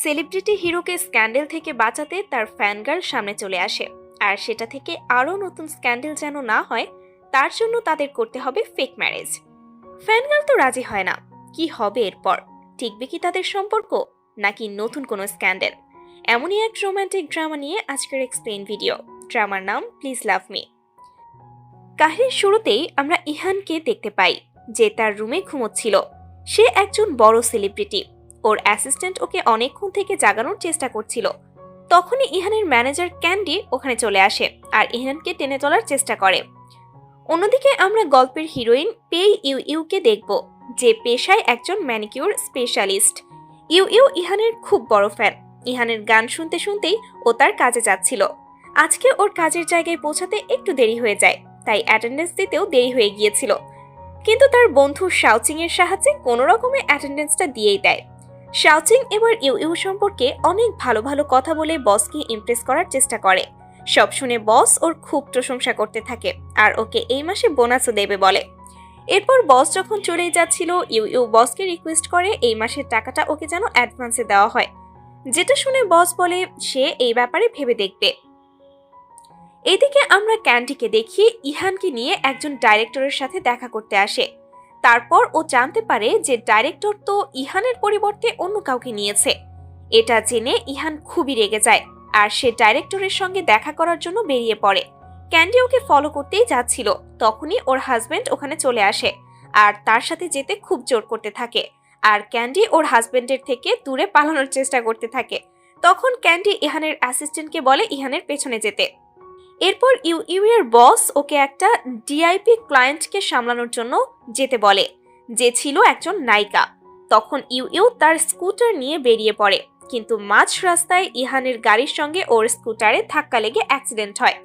Celebrity হিরোকে scandal থেকে বাঁচাতে তার ফ্যানগার্ল সামনে চলে আসে, আর সেটা থেকে আরও নতুন স্ক্যান্ডেল যেন না হয় তার জন্য তাদের করতে হবে ফেক ম্যারেজ। ফ্যানগার্ল তো রাজি হয় না। কি হবে এরপর? টিকবে কি তাদের সম্পর্ক, নাকি নতুন কোনো স্ক্যান্ডেল? এমনই এক রোমান্টিক ড্রামা নিয়ে আজকের এক্সপ্লেইন ভিডিও। ড্রামার নাম প্লিজ লাভ মি। কাহিনীর শুরুতেই আমরা ইহানকে দেখতে পাই, যে তার রুমে ঘুমোচ্ছিল। সে একজন বড় সেলিব্রিটি। ওর অ্যাসিস্ট্যান্ট ওকে অনেকক্ষণ থেকে জাগানোর চেষ্টা করছিল। তখনই ইহানের ম্যানেজার ক্যান্ডি ওখানে চলে আসে আর ইহানকে টেনে তোলার চেষ্টা করে। অন্যদিকে আমরা গল্পের হিরোইন পেই ইউ ইউকে দেখব, যে পেশায় একজন ম্যানিকিউর স্পেশালিস্ট। ইউ ইউ ইহানের খুব বড় ফ্যান। ইহানের গান শুনতে শুনতেই ও তার কাজে যাচ্ছিল। আজকে ওর কাজের জায়গায় পৌঁছাতে একটু দেরি হয়ে যায়, তাই অ্যাটেন্ডেন্স দিতেও দেরি হয়ে গিয়েছিল। কিন্তু তার বন্ধু শাওচিং এর সাহায্যে কোনো রকমে অ্যাটেন্ডেন্সটা দিয়েই দেয়। শাওচিং এবার ইউ ইউ সম্পর্কে অনেক ভালো ভালো কথা বলে বসকে ইমপ্রেস করার চেষ্টা করে। সব শুনে বস ওর খুব প্রশংসা করতে থাকে আর ওকে এই মাসে বোনাসও দেবে বলে। এরপর বস যখন চলেই যাচ্ছিল, ইউ ইউ বসকে রিকোয়েস্ট করে এই মাসের টাকাটা ওকে যেন অ্যাডভান্সে দেওয়া হয়, যেটা শুনে বস বলে সে এই ব্যাপারে ভেবে দেখবে। এইদিকে আমরা ক্যান্ডিকে দেখি ইহানকে নিয়ে একজন ডাইরেক্টরের সাথে দেখা করতে আসে। তারপর ও জানতে পারে যে ডাইরেক্টর তো ইহানের পরিবর্তে অন্য কাউকে নিয়েছে। এটা জেনে ইহান খুবই রেগে যায় আর সে ডাইরেক্টরের সঙ্গে দেখা করার জন্য বেরিয়ে পড়ে। ক্যান্ডি ওকে ফলো করতেই যাচ্ছিল, তখনই ওর হাজবেন্ড ওখানে চলে আসে আর তার সাথে যেতে খুব জোর করতে থাকে। আর ক্যান্ডি ওর হাজবেন্ডের থেকে দূরে পালানোর চেষ্টা করতে থাকে। তখন ক্যান্ডি ইহানের অ্যাসিস্ট্যান্টকে বলে ইহানের পেছনে যেতে। এরপর ইউ ইউ এর বস ওকে একটা ডিআইপি ক্লায়েন্টকে সামলানোর জন্য যেতে বলে, যে ছিল একজন নায়িকা। তখন ইউ ইউ তার স্কুটার নিয়ে বেরিয়ে পড়ে, কিন্তু মাঝ রাস্তায় ইহানের গাড়ির সঙ্গে ওর স্কুটারে ধাক্কা লেগে অ্যাক্সিডেন্ট হয়।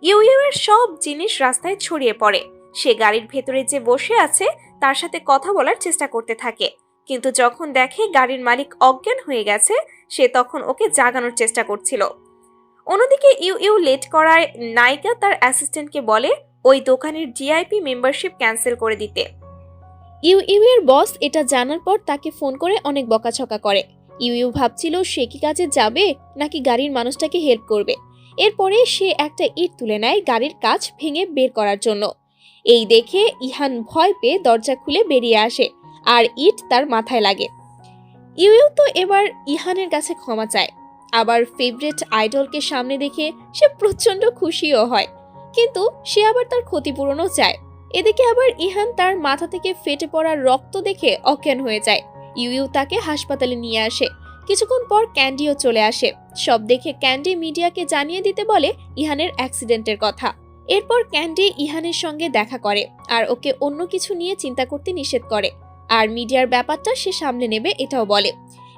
ইউ ইউ এর সব জিনিস রাস্তায় ছড়িয়ে পড়ে। সে গাড়ির ভেতরে যে বসে আছে তার সাথে কথা বলার চেষ্টা করতে থাকে, কিন্তু যখন দেখে গাড়ির মালিক অজ্ঞান হয়ে গেছে, সে তখন ওকে জাগানোর চেষ্টা করছিল। অন্যদিকে ইউ ইউ লেট করায় নায়িকা তার অ্যাসিস্ট্যান্টকে বলে ওই দোকানের জিআইপি মেম্বারশিপ ক্যান্সেল করে দিতে। ইউ ইউ এর বস এটা জানার পর তাকে ফোন করে অনেক বকাঝকা করে। ইউ ইউ ভাবছিল সে কি কাজে যাবে নাকি গাড়ির মানুষটাকে হেল্প করবে। এরপরে সে একটা ইট তুলে নেয় গাড়ির কাচ ভেঙে বের করার জন্য। এই দেখে ইহান ভয় পেয়ে দরজা খুলে বেরিয়ে আসে আর ইট তার মাথায় লাগে। ইউ ইউ তো এবার ইহানের কাছে ক্ষমা চায়। আবার ফেভারিট আইডলকে সামনে দেখে সে প্রচন্ড খুশিও হয়, কিন্তু সে আবার তার ক্ষতিপূরণও চায়। এদিকে আবার ইহান তার মাথা থেকে ফেটে পড়া রক্ত দেখে অজ্ঞান হয়ে যায়। ইউ ইউ তাকে হাসপাতালে নিয়ে আসে। কিছুক্ষণ পর ক্যান্ডিও চলে আসে। সব দেখে ক্যান্ডি মিডিয়াকে জানিয়ে দিতে বলে ইহানের অ্যাক্সিডেন্টের কথা। এরপর ক্যান্ডি ইহানের সঙ্গে দেখা করে আর ওকে অন্য কিছু নিয়ে চিন্তা করতে নিষেধ করে, আর মিডিয়ার ব্যাপারটা সে সামলে নেবে এটাও বলে।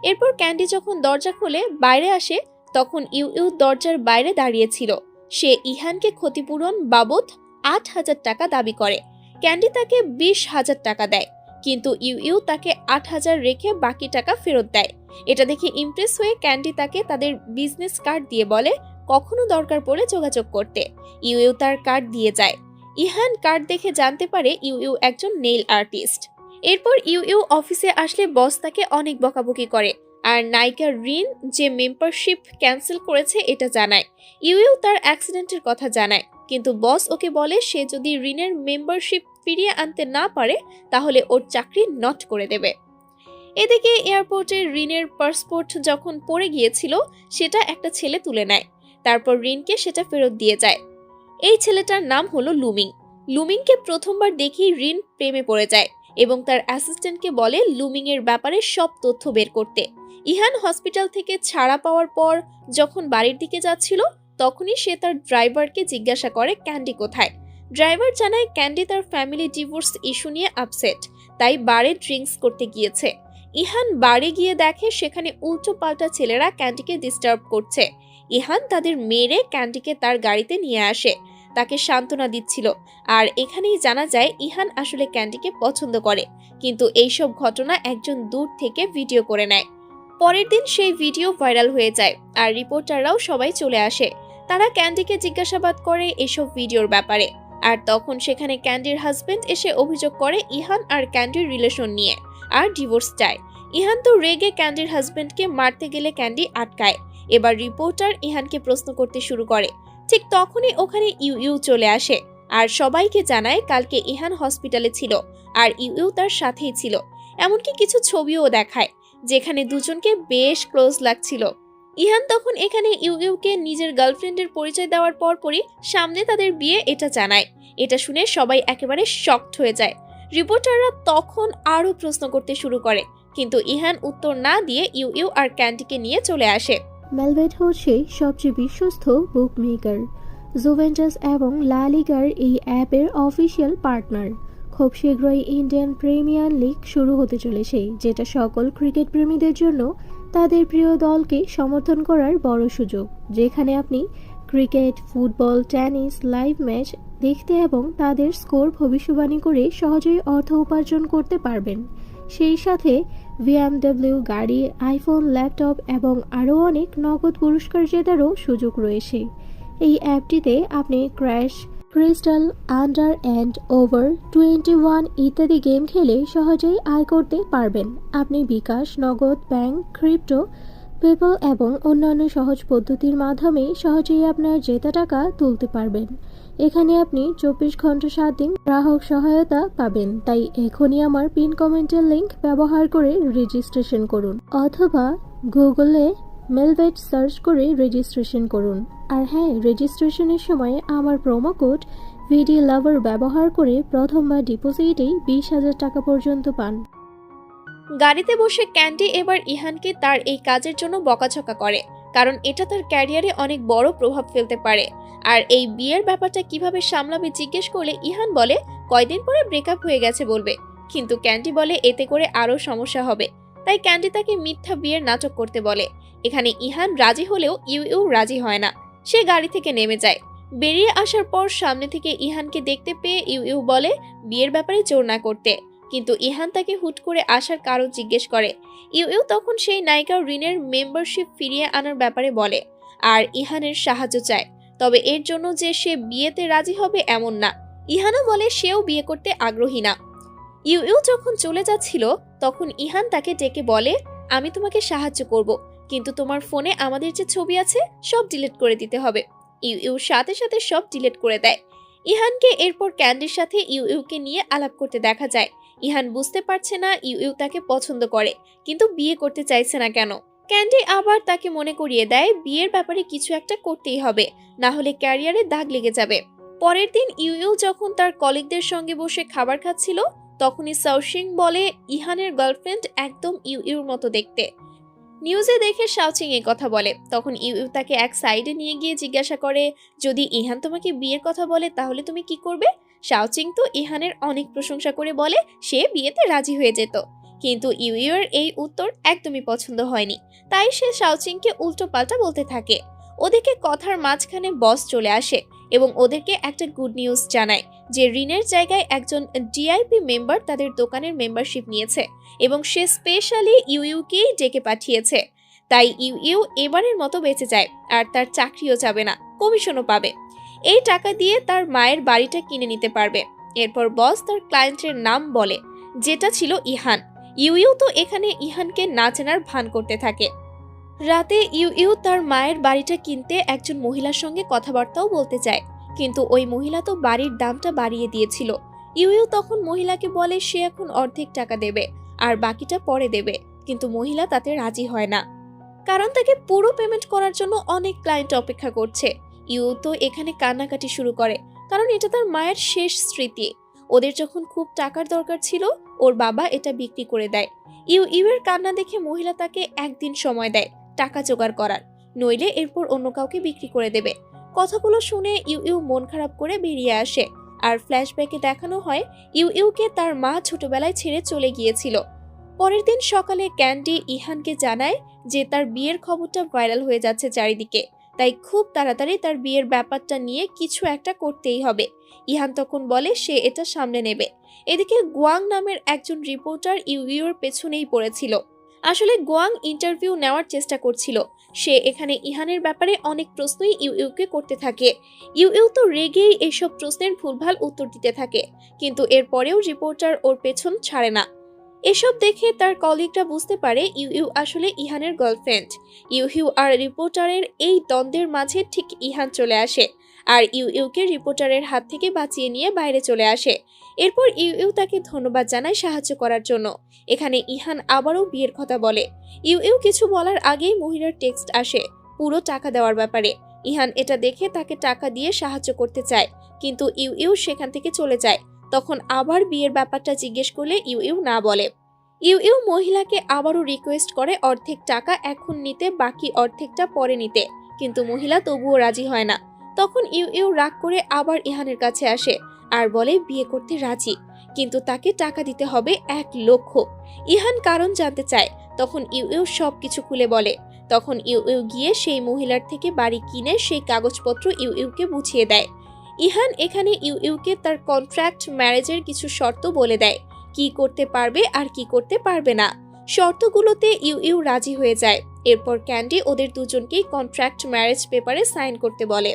এরপর ক্যান্ডি যখন দরজা খুলে বাইরে আসে, তখন ইউ ইউ দরজার বাইরে দাঁড়িয়েছিল। সে ইহানকে ক্ষতিপূরণ বাবদ 8,000 টাকা দাবি করে। ক্যান্ডি তাকে 20,000 টাকা দেয়, কিন্তু ইউ ইউ তাকে 8,000 রেখে বাকি টাকা ফেরত দেয়। এটা দেখে ইমপ্রেস হয়ে ক্যান্ডি তাকে তাদের বিজনেস কার্ড দিয়ে বলে কখনো দরকার পড়ে যোগাযোগ করতে। ইউ ইউ তার কার্ড দিয়ে যায়। ইহান কার্ড দেখে জানতে পারে ইউ ইউ একজন নেইল আর্টিস্ট। এরপর ইউ ইউ অফিসে আসলে বস তাকে অনেক বকাবকি করে আর নায়িকা রিন যে মেম্বারশিপ ক্যান্সেল করেছে এটা জানায়। ইউ ইউ তার অ্যাক্সিডেন্টের কথা জানায়, কিন্তু বস ওকে বলে সে যদি রিনের মেম্বারশিপ ফিরিয়ে আনতে না পারে তাহলে ওর চাকরি নট করে দেবে। এদিকে এয়ারপোর্টে রিনের পাসপোর্ট যখন পড়ে গিয়েছিল সেটা একটা ছেলে তুলে নেয়। তারপর রিনকে সেটা ফেরত দিয়ে যায়। এই ছেলেটার নাম হলো লুমিং। লুমিংকে প্রথমবার দেখেই রিন প্রেমে পড়ে যায় এবং তার অ্যাসিস্ট্যান্টকে বলে লুমিং এর ব্যাপারে সব তথ্য বের করতে। ইহান হসপিটাল থেকে ছাড়া পাওয়ার পর যখন বাড়ির দিকে যাচ্ছিল, তখনই সে তার ড্রাইভারকে জিজ্ঞাসা করে ক্যান্ডি কোথায়। ড্রাইভার জানায় ক্যান্ডি তার ফ্যামিলি ডিভোর্স ইস্যু নিয়ে আপসেট, তাই বারে ড্রিঙ্কস করতে গিয়েছে। ইহান বাড়ি গিয়ে দেখে সেখানে উল্টো পাল্টা ছেলেরা ক্যান্ডিকে ডিস্টার্ব করছে। ইহান তাদের মেরে ক্যান্ডিকে তার গাড়িতে নিয়ে আসে, তাকে সান্ত্বনা দিচ্ছিল। আর এখানেই জানা যায় ইহান আসলে ক্যান্ডিকে পছন্দ করে, কিন্তু এইসব ঘটনা একজন দূর থেকে ভিডিও করে নেয়। পরের দিন সেই ভিডিও ভাইরাল হয়ে যায় আর রিপোর্টাররাও সবাই চলে আসে। তারা ক্যান্ডিকে জিজ্ঞাসাবাদ করে এসব ভিডিওর ব্যাপারে। আর তখন সেখানে ক্যান্ডির হাজবেন্ড এসে অভিযোগ করে ইহান আর ক্যান্ডির রিলেশন নিয়ে আর ডিভোর্স চায়। ইহান তো রেগে ক্যান্ডির হাজবেন্ডকে মারতে গেলে ক্যান্ডি আটকায়। এবার রিপোর্টার ইহানকে প্রশ্ন করতে শুরু করে। ঠিক তখনই ওখানে ইউ ইউ চলে আসে আর সবাইকে জানায় কালকে ইহান হসপিটালে ছিল আর ইউ ইউ তার সাথেই ছিল। এমনকি কিছু ছবিও দেখায় যেখানে দুজনকে বেশ ক্লোজ লাগছিল। ইহান তখন এখানে ইউ ইউকে নিজের গার্লফ্রেন্ডের পরিচয় দেওয়ার পরপরই সামনে তাদের বিয়ে এটা জানায়। এটা শুনে সবাই একেবারে শকড হয়ে যায়। রিপোর্টাররা তখন আরো প্রশ্ন করতে শুরু করে, কিন্তু ইহান উত্তর না দিয়ে ইউ ইউ আর ক্যান্ডিকে নিয়ে চলে আসে। মেলবেট হচ্ছে সবচেয়ে বিশ্বস্ত বুকমেকার। জুভেন্টাস এবং লা লিগার এই অ্যাপের অফিসিয়াল পার্টনার। খুব শীঘ্রই ইন্ডিয়ান প্রিমিয়ার লিগ শুরু হতে চলেছে, যেটা সকল ক্রিকেট প্রেমীদের জন্য তাদের প্রিয় দলকে সমর্থন করার বড় সুযোগ, যেখানে আপনি cricket, football, tennis live match দেখতে এবং তাদের স্কোর ভবিষ্যবাণী করে সহজেই অর্থ উপার্জন করতে পারবেন। সেই সাথে বিএমডব্লিউ গাড়ি, আইফোন, ল্যাপটপ এবং আরও অনেক নগদ পুরস্কার জেতারও সুযোগ রয়েছে। এই অ্যাপটিতে আপনি crash, crystal, under and over 21 ইত্যাদি গেম খেলে সহজেই আয় করতে পারবেন। আপনি বিকাশ, নগদ, ব্যাংক, ক্রিপ্টো, পেপ্যাল এবং অন্যান্য সহজ পদ্ধতির মাধ্যমে সহজেই আপনার জেতা টাকা তুলতে পারবেন। এখানে আপনি 24 ঘন্টা 7 দিন গ্রাহক সহায়তা পাবেন। তাই এখনই আমার পিন কমেন্টের লিংক ব্যবহার করে রেজিস্ট্রেশন করুন, অথবা গুগলে মেলবেট সার্চ করে রেজিস্ট্রেশন করুন। আর হ্যাঁ, রেজিস্ট্রেশনের সময় আমার প্রোমো কোড ভিডি লাভার ব্যবহার করে প্রথমবার ডিপোজিটেই 20,000 টাকা পর্যন্ত পান। গাড়িতে বসে ক্যান্ডি এবার ইহানকে তার এই কাজের জন্য বকাঝকা করে, কারণ এটা তার ক্যারিয়ারে অনেক বড় প্রভাব ফেলতে পারে। আর এই বিয়ের ব্যাপারটা কিভাবে সামলাবে জিজ্ঞেস করলে ইহান বলে কয়দিন পরে ব্রেকআপ হয়ে গেছে বলবে, কিন্তু ক্যান্ডি বলে এতে করে আরো সমস্যা হবে। তাই ক্যান্ডি তাকে মিথ্যা বিয়ের নাটক করতে বলে। এখানে ইহান রাজি হলেও ইউ ইউ রাজি হয় না। সে গাড়ি থেকে নেমে যায়। বেরিয়ে আসার পর সামনে থেকে ইহানকে দেখতে পেয়ে ইউ ইউ বলে বিয়ের ব্যাপারে জোর না করতে, কিন্তু ইহান তাকে হুট করে আসার কারণ জিজ্ঞেস করে। ইউ ইউ তখন সেই নায়িকা রিনের মেম্বারশিপ ফিরিয়ে আনার ব্যাপারে বলে আর ইহানের সাহায্য চায়। তবে এর জন্য যে সে বিয়েতে রাজি হবে এমন না। ইহানও বলে সেও বিয়ে করতে আগ্রহী না। ইউ ইউ যখন চলে যাচ্ছিল তখন ইহান তাকে ডেকে বলে আমি তোমাকে সাহায্য করব, কিন্তু তোমার ফোনে আমাদের যে ছবি আছে সব ডিলিট করে দিতে হবে। ইউ ইউ সাথে সাথে সব ডিলিট করে দেয়। ইহানকে এরপর ক্যান্ডির সাথে ইউ ইউকে নিয়ে আলাপ করতে দেখা যায়। ইহান বুঝতে পারছে না ইউ ইউ তাকে পছন্দ করে, কিন্তু বিয়ে করতে চাইছে না কেন। ক্যান্ডি আবার তাকে মনে করিয়ে দেয় বিয়ের ব্যাপারে কিছু একটা করতেই হবে, না হলে ক্যারিয়ারে দাগ লেগে যাবে। পরের দিন ইউ ইউ যখন তার কলিগদের সঙ্গে বসে খাবার খাচ্ছিল তখনই সাউশিং বলে ইহানের গার্লফ্রেন্ড একদম ইউ ইউর মতো দেখতে। নিউজে দেখে শাওচিং এ কথা বলে। তখন ইউ ইউ তাকে এক সাইডে নিয়ে গিয়ে জিজ্ঞাসা করে যদি ইহান তোমাকে বিয়ের কথা বলে তাহলে তুমি কি করবে। শাওচিং তো ইহানের অনেক প্রশংসা করে বলে সে বিয়েতে রাজি হয়ে যেত, কিন্তু ইউ ইউর এই উত্তর একদমই পছন্দ হয়নি। তাই সে শাওচিংকে উল্টো পাল্টা বলতে থাকে। ওদিকে কথার মাঝখানে বস চলে আসে এবং ওদেরকে একটা গুড নিউজ জানায় যে রিনের জায়গায় একজন ডিআইপি মেম্বার তাদের দোকানের মেম্বারশিপ নিয়েছে এবং সে স্পেশালি ইউ ইউকেই ডেকে পাঠিয়েছে। তাই ইউ ইউ এবারের মতো বেঁচে যায় আর তার চাকরিও যাবে না, কমিশনও পাবে। এই টাকা দিয়ে তার মায়ের বাড়িটা কিনে নিতে পারবে। এরপর বস তার ক্লায়েন্টের নাম বলে, যেটা ছিল ইহান। ইউ ইউ তো এখানে ইহানকে না চেনার ভান করতে থাকে। রাতে ইউ ইউ তার মায়ের বাড়িটা কিনতে একজন মহিলার সঙ্গে কথাবার্তাও বলতে চায়, কিন্তু ওই মহিলা তো বাড়ির দামটা বাড়িয়ে দিয়েছিল। ইউ ইউ তখন মহিলাকে বলে সে এখন অর্ধেক টাকা দেবে আর বাকিটা পরে দেবে, কিন্তু মহিলা তাতে রাজি হয় না, কারণ তাকে পুরো পেমেন্ট করার জন্য অনেক ক্লায়েন্ট অপেক্ষা করছে। ইউ তো এখানে কান্নাকাটি শুরু করে, কারণ এটা তার মায়ের শেষ স্মৃতি। ওদের যখন খুব টাকার দরকার ছিল ওর বাবা এটা বিক্রি করে দেয়। ইউ ইউ এর কান্না দেখে মহিলা তাকে একদিন সময় দেয় টাকা জোগাড় করার, নইলে এরপর অন্য কাউকে বিক্রি করে দেবে। কথাগুলো শুনে ইউ ইউ মন খারাপ করে বেরিয়ে আসে। আর ফ্ল্যাশব্যাকে দেখানো হয় ইউ ইউকে তার মা ছোটবেলায় ছেড়ে চলে গিয়েছিল। পরের দিন সকালে ক্যান্ডি ইহানকে জানায় যে তার বিয়ের খবরটা ভাইরাল হয়ে যাচ্ছে চারিদিকে, তাই খুব তাড়াতাড়ি তার বিয়ের ব্যাপারটা নিয়ে কিছু একটা করতেই হবে। ইহান তখন বলে সে এটা সামলে নেবে। এদিকে গোয়াং নামের একজন রিপোর্টার ইউ ইউর পেছনেই পড়েছিল। আসলে গোয়াং ইন্টারভিউ নেওয়ার চেষ্টা করছিল। সে এখানে ইহানের ব্যাপারে অনেক প্রশ্নই ইউ ইউকে করতে থাকে। ইউ ইউ তো রেগেই এইসব প্রশ্নের ভুলভাল উত্তর দিতে থাকে, কিন্তু এরপরেও রিপোর্টার ওর পেছন ছাড়ে না। এসব দেখে তার কলিগরা বুঝতে পারে ইউ ইউ আসলে ইহানের গার্লফ্রেন্ড। ইউ ইউ আর রিপোর্টারের এই দ্বন্দ্বের মাঝে ঠিক ইহান চলে আসে আর ইউ ইউকে রিপোর্টারের হাত থেকে বাঁচিয়ে নিয়ে বাইরে চলে আসে। এরপর ইউ ইউ তাকে ধন্যবাদ জানায় সাহায্য করার জন্য। এখানে ইহান আবারও বিয়ের কথা বলে। ইউ ইউ কিছু বলার আগেই মহিলার টেক্সট আসে পুরো টাকা দেওয়ার ব্যাপারে। ইহান এটা দেখে তাকে টাকা দিয়ে সাহায্য করতে চায়, কিন্তু ইউ ইউ সেখান থেকে চলে যায়। তখন আবার বিয়ের ব্যাপারটা জিজ্ঞেস করলে ইউ ইউ না বলে। ইউ ইউ মহিলাকে আবারও রিকোয়েস্ট করে অর্ধেক টাকা এখন নিতে, বাকি অর্ধেকটা পরে নিতে, কিন্তু মহিলা তবুও রাজি হয় না। তখন ইউ ইউ রাগ করে আবার ইহানের কাছে আসে আর বলে বিয়ে করতে রাজি, কিন্তু তাকে টাকা দিতে হবে 1,00,000। ইহান কারণ জানতে চায়। তখন ইউ ইউ সবকিছু খুলে বলে। তখন ইউ ইউ গিয়ে সেই মহিলার থেকে বাড়ি কিনে সেই কাগজপত্র ইউ ইউকে বুঝিয়ে দেয়। ইহান এখানে ইউ ইউকে তার কন্ট্রাক্ট ম্যারেজের কিছু শর্ত বলে দেয়, কি করতে পারবে আর কি করতে পারবে না। শর্তগুলোতে ইউ ইউ রাজি হয়ে যায়। এরপর ক্যান্ডি ওদের দুজনকেই কন্ট্রাক্ট ম্যারেজ পেপারে সাইন করতে বলে।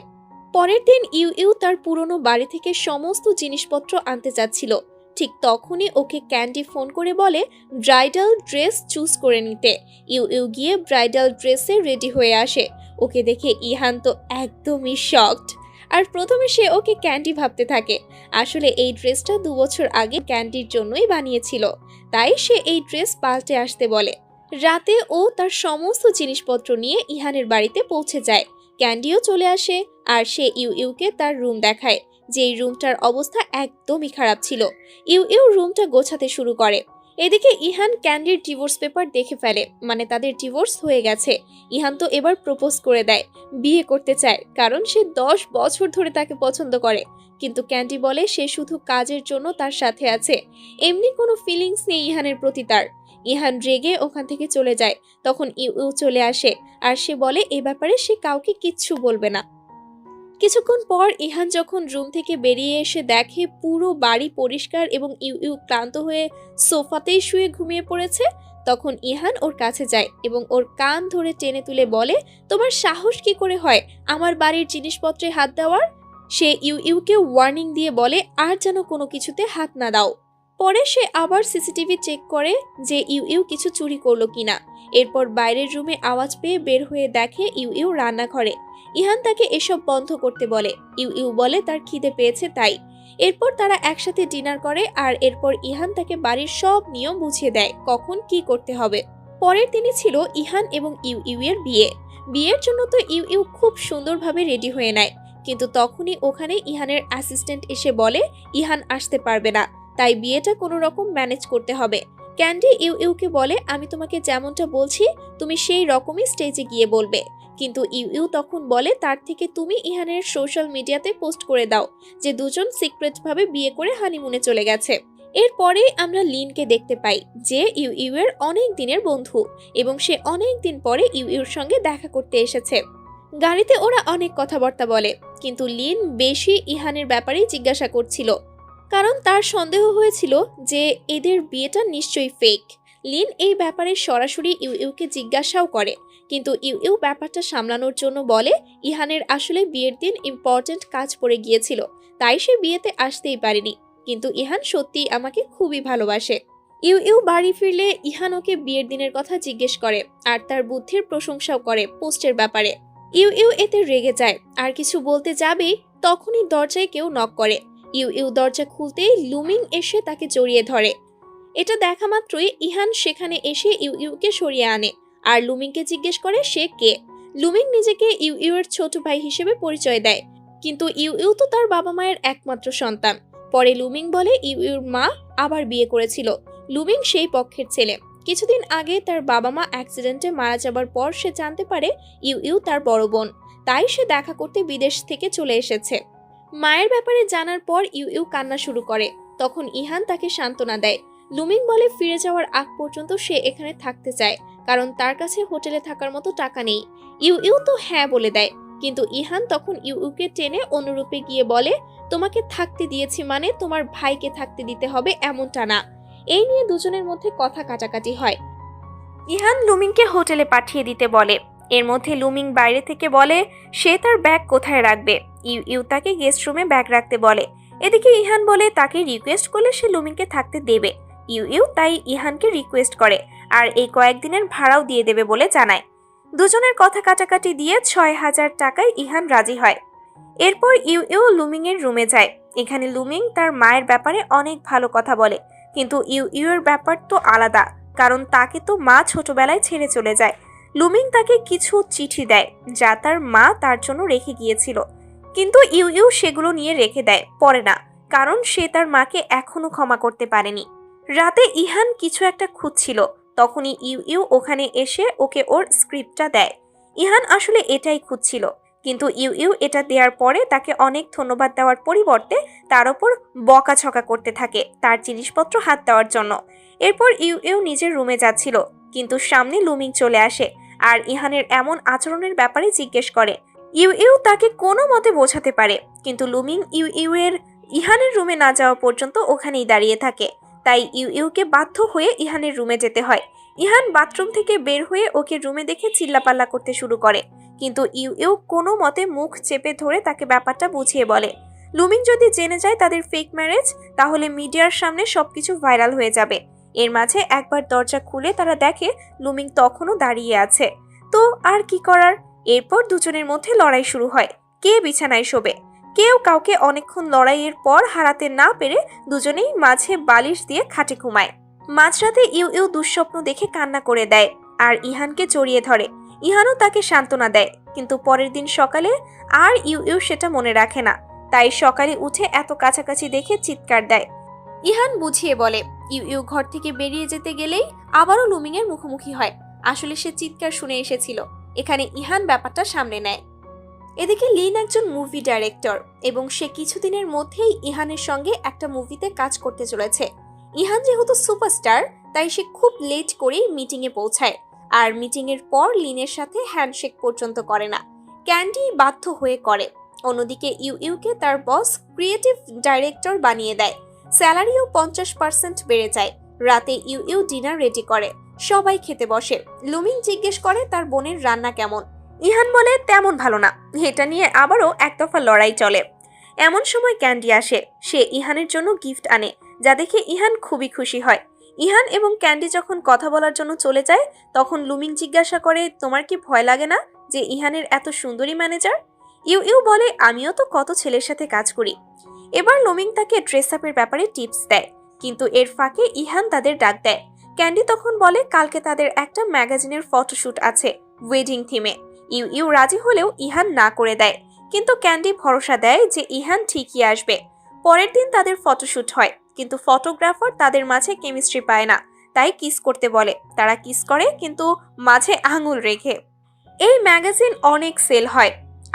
পরের দিন ইউ ইউ তার পুরনো বাড়ি থেকে সমস্ত জিনিসপত্র আনতে যাচ্ছিল। ঠিক তখনই ওকে ক্যান্ডি ফোন করে বলে ব্রাইডাল ড্রেস চুজ করে নিতে। ইউ ইউ গিয়ে ব্রাইডাল ড্রেসে রেডি হয়ে আসে। ওকে দেখে ইহান তো একদমই শকড। আর প্রথমে সে ওকে ক্যান্ডি ভাবতে থাকে। আসলে এই ড্রেসটা 2 বছর আগে ক্যান্ডির জন্যই বানিয়েছিল, তাই সে এই ড্রেস পাল্টে আসতে বলে। রাতে ও তার সমস্ত জিনিসপত্র নিয়ে ইহানের বাড়িতে পৌঁছে যায়। ক্যান্ডিও চলে আসে আর সে ইউ ইউকে তার রুম দেখায়, যেই রুমটার অবস্থা একদমই খারাপ ছিল। ইউ ইউ রুমটা গোছাতে শুরু করে। এদিকে ইহান ক্যান্ডির ডিভোর্স পেপার দেখে ফেলে, মানে তাদের ডিভোর্স হয়ে গেছে। ইহান তো এবার প্রপোজ করে দেয়, বিয়ে করতে চায়, কারণ সে 10 বছর ধরে তাকে পছন্দ করে। কিন্তু ক্যান্ডি বলে সে শুধু কাজের জন্য তার সাথে আছে, এমনি কোনো ফিলিংস নেই ইহানের প্রতি তার। ইহান রেগে ওখান থেকে চলে যায়। তখন ইউ ইউ চলে আসে আর সে বলে এ ব্যাপারে সে কাউকে কিচ্ছু বলবে না। কিছুক্ষণ পর ইহান যখন রুম থেকে বেরিয়ে এসে দেখে পুরো বাড়ি পরিষ্কার এবং ইউ ইউ ক্লান্ত হয়ে সোফাতেই শুয়ে ঘুমিয়ে পড়েছে, তখন ইহান ওর কাছে যায় এবং ওর কান ধরে টেনে তুলে বলে তোমার সাহস কি করে হয় আমার বাড়ির জিনিসপত্রে হাত দেওয়ার। সে ইউ ইউকে ওয়ার্নিং দিয়ে বলে আর যেন কোনো কিছুতে হাত না দাও। পরে সে আবার সিসিটিভি চেক করে যে ইউ ইউ কিছু চুরি করলো কিনা। এরপর বাইরের রুমে আওয়াজ পেয়ে বের হয়ে দেখে ইউ ইউ রান্নাঘরে। ইহান তাকে এসব বন্ধ করতে বলে। ইউ ইউ বলে তার খিদে পেয়েছে তাই। এরপর তারা একসাথে ডিনার করে আর এরপর ইহান তাকে বাড়ির সব নিয়ম বুঝিয়ে দেয় কখন কি করতে হবে। পরের দিনই ছিল ইহান এবং ইউ ইউ এর বিয়ে। বিয়ের জন্য তো ইউ ইউ খুব সুন্দরভাবে রেডি হয়ে নেয়, কিন্তু তখনই ওখানে ইহানের অ্যাসিস্ট্যান্ট এসে বলে ইহান আসতে পারবে না, তাই বিয়েটা কোনো রকম ম্যানেজ করতে হবে। ক্যান্ডি ইউ ইউকে বলে আমি তোমাকে যেমনটা বলছি তুমি সেই রকমই স্টেজে গিয়ে বলবে, কিন্তু ইউ ইউ তখন বলে তার থেকে তুমি ইহানের সোশ্যাল মিডিয়াতে পোস্ট করে দাও যে দুজন সিক্রেটভাবে বিয়ে করে হানিমুনে চলে গেছে। এরপরে আমরা লিনকে দেখতে পাই, যে ইউ ইউ এর অনেক দিনের বন্ধু এবং সে অনেক দিন পরে ইউ ইউর সঙ্গে দেখা করতে এসেছে। গাড়িতে ওরা অনেক কথাবার্তা বলে, কিন্তু লিন বেশি ইহানের ব্যাপারেই জিজ্ঞাসা করছিল, কারণ তার সন্দেহ হয়েছিল যে এদের বিয়েটা নিশ্চয়ই ফেক। লিন এই ব্যাপারে সরাসরি ইউ ইউকে জিজ্ঞাসাও করে, কিন্তু ইউ ইউ ব্যাপারটা সামলানোর জন্য বলে ইহানের আসলে বিয়ের দিন ইম্পর্টেন্ট কাজ পড়ে গিয়েছিল, তাই সে বিয়েতে আসতেই পারেনি, কিন্তু ইহান সত্যিই আমাকে খুবই ভালোবাসে। ইউ ইউ বাড়ি ফিরলে ইহান ওকে বিয়ের দিনের কথা জিজ্ঞেস করে আর তার বুদ্ধির প্রশংসাও করে পোস্টের ব্যাপারে। ইউ ইউ এতে রেগে যায় আর কিছু বলতে যাবেই তখনই দরজায় কেউ নক করে। ইউ ইউ দরজা খুলতেই লুমিং এসে তাকে জড়িয়ে ধরে। এটা দেখা মাত্রই ইহান সেখানে এসে ইউ ইউকে সরিয়ে আনে আর লুমিংকে জিজ্ঞেস করে সে কে। লুমিং নিজেকে ইউ ইউ এর ছোট ভাই হিসেবে পরিচয় দেয়, কিন্তু ইউ ইউ তো তার বাবা মায়ের একমাত্র সন্তান। পরে লুমিং বলে ইউ ইউর মা আবার বিয়ে করেছিল। লুমিং সেই পক্ষের ছেলে। কিছুদিন আগে তার বাবা মা অ্যাক্সিডেন্টে মারা যাবার পর সে জানতে পারে ইউ ইউ তার বড় বোন, তাই সে দেখা করতে বিদেশ থেকে চলে এসেছে। মায়ের ব্যাপারে জানার পর ইউ ইউ কান্না শুরু করে। তখন ইহান তাকে সান্ত্বনা দেয়। লুমিং বলে ফিরে যাওয়ার আগ পর্যন্ত সে এখানে থাকতে চায়, কারণ তার কাছে হোটেলে থাকার মতো টাকা নেই। ইউ ইউ তো হ্যাঁ বলে দেয়, কিন্তু ইহান তখন ইউ ইউকে টেনে অনুরূপে গিয়ে বলে তোমাকে থাকতে দিয়েছি মানে তোমার ভাইকে থাকতে দিতে হবে এমনটা না। এই নিয়ে দুজনের মধ্যে কথা কাটাকাটি হয়। ইহান লুমিংকে হোটেলে পাঠিয়ে দিতে বলে। এর মধ্যে লুমিং বাইরে থেকে বলে সে তার ব্যাগ কোথায় রাখবে। ইউ ইউ তাকে গেস্ট রুমে ব্যাগ রাখতে বলে। এদিকে ইহান বলে তাকে রিকোয়েস্ট করলে সে লুমিংকে থাকতে দেবে, ইউ ইউ তাই ইহানকে রিকোয়েস্ট করে আর এই কয়েকদিনের ভাড়াও দিয়ে দেবে বলে জানায়। দুজনের কথা কাটাকাটি দিয়ে ৬,০০০ টাকায় ইহান রাজি হয়। এরপর ইউ ইউ লুমিং এর রুমে যায়। এখানে লুমিং তার মায়ের ব্যাপারে অনেক ভালো কথা বলে, কিন্তু ইউ ইউ এর ব্যাপার তো আলাদা, কারণ তাকে তো মা ছোটবেলায় ছেড়ে চলে যায়। লুমিং তাকে কিছু চিঠি দেয় যা তার মা তার জন্য রেখে গিয়েছিল, কিন্তু ইউ ইউ সেগুলো নিয়ে রেখে দেয়, পড়ে না, কারণ সে তার মাকে এখনো ক্ষমা করতে পারেনি। রাতে ইহান কিছু একটা খুঁজছিল, তখনই ইউ ইউ ওখানে এসে ওকে ওর স্ক্রিপ্টটা দেয়। ইহান আসলে এটাই খুঁজছিল, কিন্তু ইউ ইউ এটা দেওয়ার পরে তাকে অনেক ধন্যবাদ দেওয়ার পরিবর্তে তার ওপর বকাঝকা করতে থাকে তার জিনিসপত্র হাত দেওয়ার জন্য। এরপর ইউ ইউ নিজের রুমে যাচ্ছিল, কিন্তু সামনে লুমিং চলে আসে আর ইহানের এমন আচরণের ব্যাপারে জিজ্ঞেস করে। ইউ ইউ তাকে কোনো মতে বোঝাতে পারে, কিন্তু লুমিং ইউ ইউ এর ইহানের রুমে না যাওয়া পর্যন্ত ওখানেই দাঁড়িয়ে থাকে। তাই ইউ ইউকে বাধ্য হয়ে ইহানের রুমে যেতে হয়। ইহান বাথরুম থেকে বের হয়ে ওকে রুমে দেখে চিল্লাপাল্লা করতে শুরু করে, কিন্তু ইউ ইউ কোনো মতে মুখ চেপে ধরে তাকে ব্যাপারটা বুঝিয়ে বলে। লুমিং যদি জেনে যায় তাদের ফেক ম্যারেজ, তাহলে মিডিয়ার সামনে সবকিছু ভাইরাল হয়ে যাবে। এর মাঝে একবার দরজা খুলে তারা দেখে লুমিং তখনও দাঁড়িয়ে আছে। তো আর কি করার, এরপর দুজনের মধ্যে লড়াই শুরু হয়, কে বিছানায় শোবে। কেউ কাউকে অনেকক্ষণ লড়াইয়ের পর হারাতে না পেরে দুজনেই মাঝে বালিশ দিয়ে খাটে ঘুমায়। মাঝরাতে ইউ ইউ দুঃস্বপ্ন দেখে কান্না করে দেয় আর ইহানকে জড়িয়ে ধরে। ইহানও তাকে সান্ত্বনা দেয়, কিন্তু পরের দিন সকালে আর ইউ ইউ সেটা মনে রাখে না, তাই সকালে উঠে এত কাছাকাছি দেখে চিৎকার দেয়। ইহান বুঝিয়ে বলে। ইউ ইউ ঘর থেকে বেরিয়ে যেতে গেলেই আবারও লুমিং এর মুখোমুখি হয়। আসলে সে চিৎকার শুনে এসেছিল। এখানে ইহান ব্যাপারটা সামনে নেয়। এদিকে লিন একজন মুভি ডাইরেক্টর এবং সে কিছুদিনের মধ্যেই ইহানের সঙ্গে একটা মুভিতে কাজ করতে চলেছে। ইহান যেহেতু সুপারস্টার, তাই সে খুব লেট করেই মিটিংয়ে পৌঁছায় আর মিটিংয়ের পর লিনের সাথে হ্যান্ডশেক পর্যন্ত করে না। ক্যান্ডি বাধ্য হয়ে করে। অন্যদিকে ইউ ইউকে তার বস ক্রিয়েটিভ ডাইরেক্টর বানিয়ে দেয়। স্যালারিও ৫০% বেড়ে যায়। রাতে ইউ ইউ ডিনার রেডি করে, সবাই খেতে বসে। লুমিং জিজ্ঞেস করে তার বোনের রান্না কেমন। ইহান বলে তেমন ভালো না। এটা নিয়ে আবারও একতরফা লড়াই চলে। এমন সময় ক্যান্ডি আসে। সে ইহানের জন্য গিফট আনে, যা দেখে ইহান খুবই খুশি হয়। ইহান এবং ক্যান্ডি যখন কথা বলার জন্য চলে যায়, তখন লুমিং জিজ্ঞাসা করে, তোমার কি ভয় লাগে না যে ইহানের এত সুন্দরী ম্যানেজার? ইউ ইউ বলে, আমিও তো কত ছেলের সাথে কাজ করি। এবার লুমিং তাকে ড্রেস আপের ব্যাপারে টিপস দেয়, কিন্তু এর ফাঁকে ইহান তাদের ডাক দেয়। ক্যান্ডি তখন বলে কালকে তাদের একটা ম্যাগাজিনের ফটোশুট আছে ওয়েডিং থিমে। ইউ ইউ রাজি হলেও ইহান না করে দেয়, কিন্তু ক্যান্ডি ভরসা দেয় যে ইহান ঠিকই আসবে। পরের দিন তাদের ফটোশুট হয়, কিন্তু ফটোগ্রাফার তাদের মাঝে কেমিস্ট্রি পায় না, তাই কিস করতে বলে। তারা কিস করে, কিন্তু মাঝে আঙুল রেখে। এই ম্যাগাজিন অনেক সেল হয়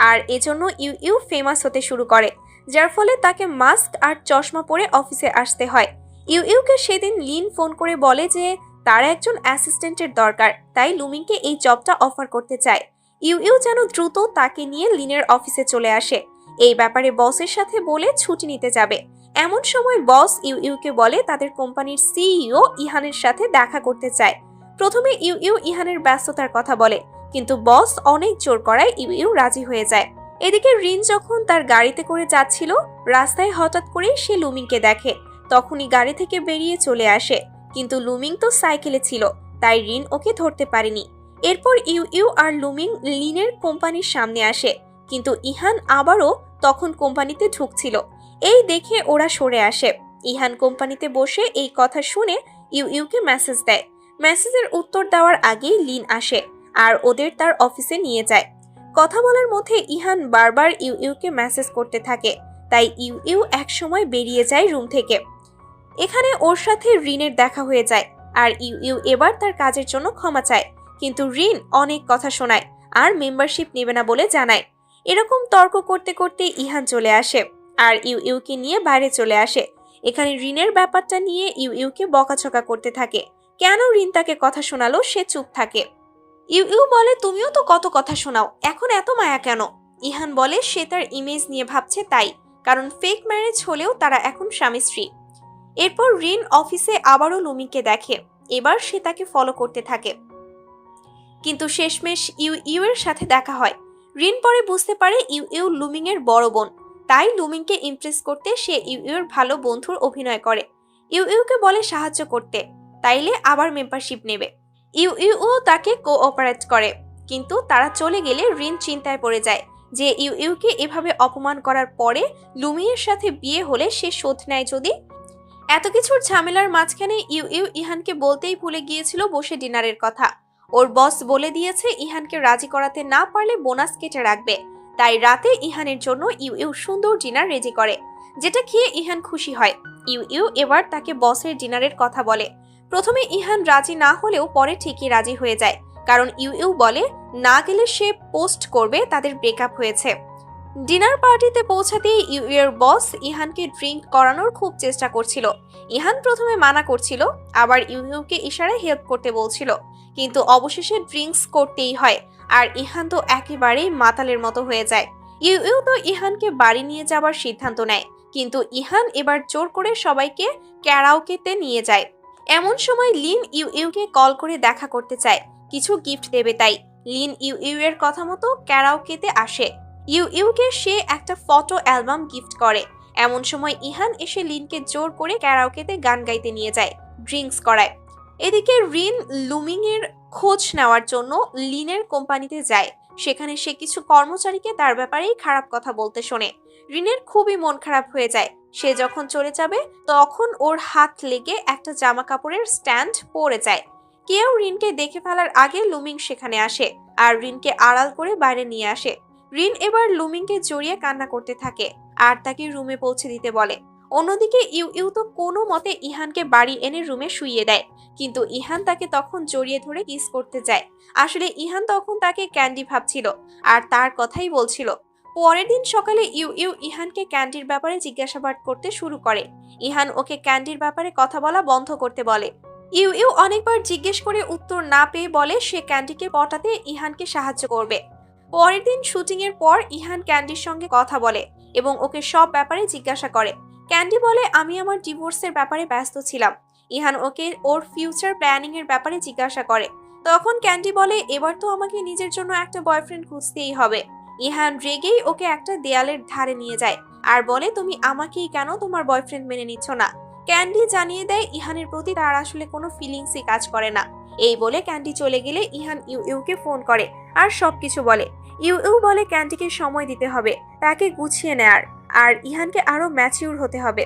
আর এজন্য ইউ ইউ ফেমাস হতে শুরু করে, যার ফলে তাকে মাস্ক আর চশমা পরে অফিসে আসতে হয়। ইউ ইউকে সেদিন লিন ফোন করে বলে যে তার একজন অ্যাসিস্ট্যান্টের দরকার, তাই লুমিংকে এই জবটা অফার করতে চায়। ইউ ইউ যেন দ্রুত তাকে নিয়ে লিনের অফিসে চলে আসে। এই ব্যাপারে বসের সাথে বলে ছুটি নিতে যাবে। এমন সময় বস ইউ ইউকে বলে তাদের কোম্পানির সিইও ইহানের সাথে দেখা করতে চায়। প্রথমে ইউ ইউ ইহানের ব্যস্ততার কথা বলে, কিন্তু বস অনেক জোর করায় ইউ ইউ রাজি হয়ে যায়। এদিকে রিন যখন তার গাড়িতে করে যাচ্ছিল, রাস্তায় হঠাৎ করে সে লুমিংকে দেখে। তখনই গাড়ি থেকে বেরিয়ে চলে আসে, কিন্তু লুমিং তো সাইকেলে ছিল, তাই রিন ওকে ধরতে পারেনি। এরপর ইউ ইউ আর লুমিং লিনের কোম্পানির সামনে আসে, কিন্তু ইহান আবারও তখন কোম্পানিতে ঢুকছিল। এই দেখে ওরা সরে আসে। ইহান কোম্পানিতে বসে এই কথা শুনে ইউ ইউকে মেসেজ দেয়। মেসেজের উত্তর দেওয়ার আগেই লিন আসে আর ওদের তার অফিসে নিয়ে যায়। কথা বলার মধ্যে ইহান বারবার ইউ ইউকে মেসেজ করতে থাকে, তাই ইউ ইউ একসময় বেরিয়ে যায় রুম থেকে। এখানে ওর সাথে রিনের দেখা হয়ে যায় আর ইউ ইউ এবার তার কাজের জন্য ক্ষমা চায়, কিন্তু রিন অনেক কথা শোনায় আর মেম্বারশিপ নেবে না বলে জানায়। এরকম তর্ক করতে করতে ইহান চলে আসে আর ইউ ইউকে নিয়ে বাইরে চলে আসে। এখানে রিনের ব্যাপারটা নিয়ে ইউ ইউকে বকাঝকা করতে থাকে। কেন রিন তাকে কথা শোনালো সে চুপ থাকে। ইউ ইউ বলে, তুমিও তো কত কথা শোনাও, এখন এত মায়া কেন? ইহান বলে সে তার ইমেজ নিয়ে ভাবছে তাই, কারণ ফেক ম্যারেজ হলেও তারা এখন স্বামী স্ত্রী। এরপর রিন অফিসে আবারও লুমিংকে দেখে। এবার সে তাকে ফলো করতে থাকে, কিন্তু শেষমেশ ইউ ইউ এর সাথে দেখা হয়। রিন পরে বুঝতে পারে ইউ ইউ লুমিং এর বড় বোন, তাই লুমিংকে ইমপ্রেস করতে সে ইউ ইউ এর ভালো বন্ধুর অভিনয় করে। ইউ ইউকে বলে সাহায্য করতে, তাইলে আবার মেম্বারশিপ নেবে। ইউ ইউ তাকে কোঅপারেট করে, কিন্তু তারা চলে গেলে রিন চিন্তায় পড়ে যায় যে ইউ ইউকে এভাবে অপমান করার পরে লুমিয়ের সাথে বিয়ে হলে সে শোধ নেয় যদি। এত কিছুর ঝামেলার মাঝখানে ইউ ইউ ইহানকে বলতেই ভুলে গিয়েছিল বসে ডিনারের কথা। ওর বস বলে দিয়েছে ইহানকে রাজি করাতে না পারলে বোনাস কেটে রাখবে। তাই রাতে ইহানের জন্য ইউ ইউ সুন্দর ডিনার রেডি করে, যেটা খেয়ে ইহান খুশি হয়। ইউ ইউ এবার তাকে বসের ডিনারের কথা বলে। প্রথমে ইহান রাজি না হলেও পরে ঠিকই রাজি হয়ে যায়, কারণ ইউ ইউ বলে না গেলে সে পোস্ট করবে তাদের ব্রেকআপ হয়েছে। ডিনার পার্টিতে পৌঁছাতেই ইউ এর বস ইহানকে ড্রিঙ্ক করানোর খুব চেষ্টা করছিল। ইহান প্রথমে মানা করছিল, আবার ইউ ইউকে ইশারায় হেল্প করতে বলছিল, কিন্তু অবশেষে ড্রিঙ্কস করতেই হয়। আর ইহান তো একেবারেই মাতালের মতো হয়ে যায়। ইউ ইউ তো ইহানকে বাড়ি নিয়ে যাবার সিদ্ধান্ত নেয়, কিন্তু ইহান এবার জোর করে সবাইকে ক্যারাওকেতে নিয়ে যায়। এমন সময় লিন ইউ ইউকে কল করে দেখা করতে চায়, কিছু গিফট দেবে তাই। লিন ইউ ইউ এর কথা মতো ক্যারাওকেতে আসে। ইউ ইউকে সে একটা ফটো অ্যালবাম গিফট করে। এমন সময় ইহান এসে লিনকে জোর করে ক্যারাওকেতে গান গাইতে নিয়ে যায়, ড্রিঙ্কস করায়। এদিকে রিন লুমিং এর খোঁজ নেওয়ার জন্য লিনের কোম্পানিতে যায়। সেখানে সে কিছু কর্মচারীকে তার ব্যাপারেই খারাপ কথা বলতে শোনে। রিনের খুবই মন খারাপ হয়ে যায়। সে যখন চলে যাবে তখন ওর হাত লেগে একটা জামা কাপড়ের স্ট্যান্ড পড়ে যায়। কেউ রিনকে দেখে ফেলার আগে লুমিং সেখানে আসে আর রিনকে আড়াল করে বাইরে নিয়ে আসে। রিন এবার লুমিংকে জড়িয়ে কান্না করতে থাকে আর তাকে রুমে পৌঁছে দিতে বলে। অন্যদিকে ইউ ইউ তো কোনো মতে ইহানকে বাড়ি এনে রুমে শুইয়ে দেয়, কিন্তু ইহান তাকে তখন জড়িয়ে ধরে কিস করতে যায়। আসলে ইহান তখন তাকে ক্যান্ডি ভাবছিল আর তার কথাই বলছিল। পরের দিন সকালে ইউ ইউ ইহানকে ক্যান্ডির ব্যাপারে জিজ্ঞাসাবাদ করতে শুরু করে। ইহান ওকে ক্যান্ডির ব্যাপারে কথা বলা বন্ধ করতে বলে। ইউ ইউ অনেকবার জিজ্ঞেস করে উত্তর না পেয়ে বলে সে ক্যান্ডিকে পটাতে ইহানকে সাহায্য করবে। পরের দিন শুটিং এর পর ইহান ক্যান্ডির সঙ্গে কথা বলে এবং ওকে সব ব্যাপারে জিজ্ঞাসা করে। ক্যান্ডি বলে আমি আমার ডিভোর্সের ব্যাপারে ব্যস্ত ছিলাম। ইহান ওকে ওর ফিউচার প্ল্যানিং এর ব্যাপারে জিজ্ঞাসা করে। তখন ক্যান্ডি বলে এবার তো আমাকে নিজের জন্য একটা বয়ফ্রেন্ড খুঁজতেই হবে। ইহান রেগেই ওকে একটা দেয়ালের ধারে নিয়ে যায় আর বলে তুমি আমাকেই কেন তোমার বয়ফ্রেন্ড মেনে নিচ্ছ না। ক্যান্ডি জানিয়ে দেয় ইহানের প্রতি তার আসলে কোনো ফিলিংসই কাজ করে না। এই বলে ক্যান্ডি চলে গেলে ইহান ইউ ইউকে ফোন করে আর সবকিছু বলে। ইউ ইউ বলে ক্যান্ডিকে সময় দিতে হবে, তাকে গুছিয়ে নেয়ার, আর ইহানকে আরো ম্যাচিউর হতে হবে।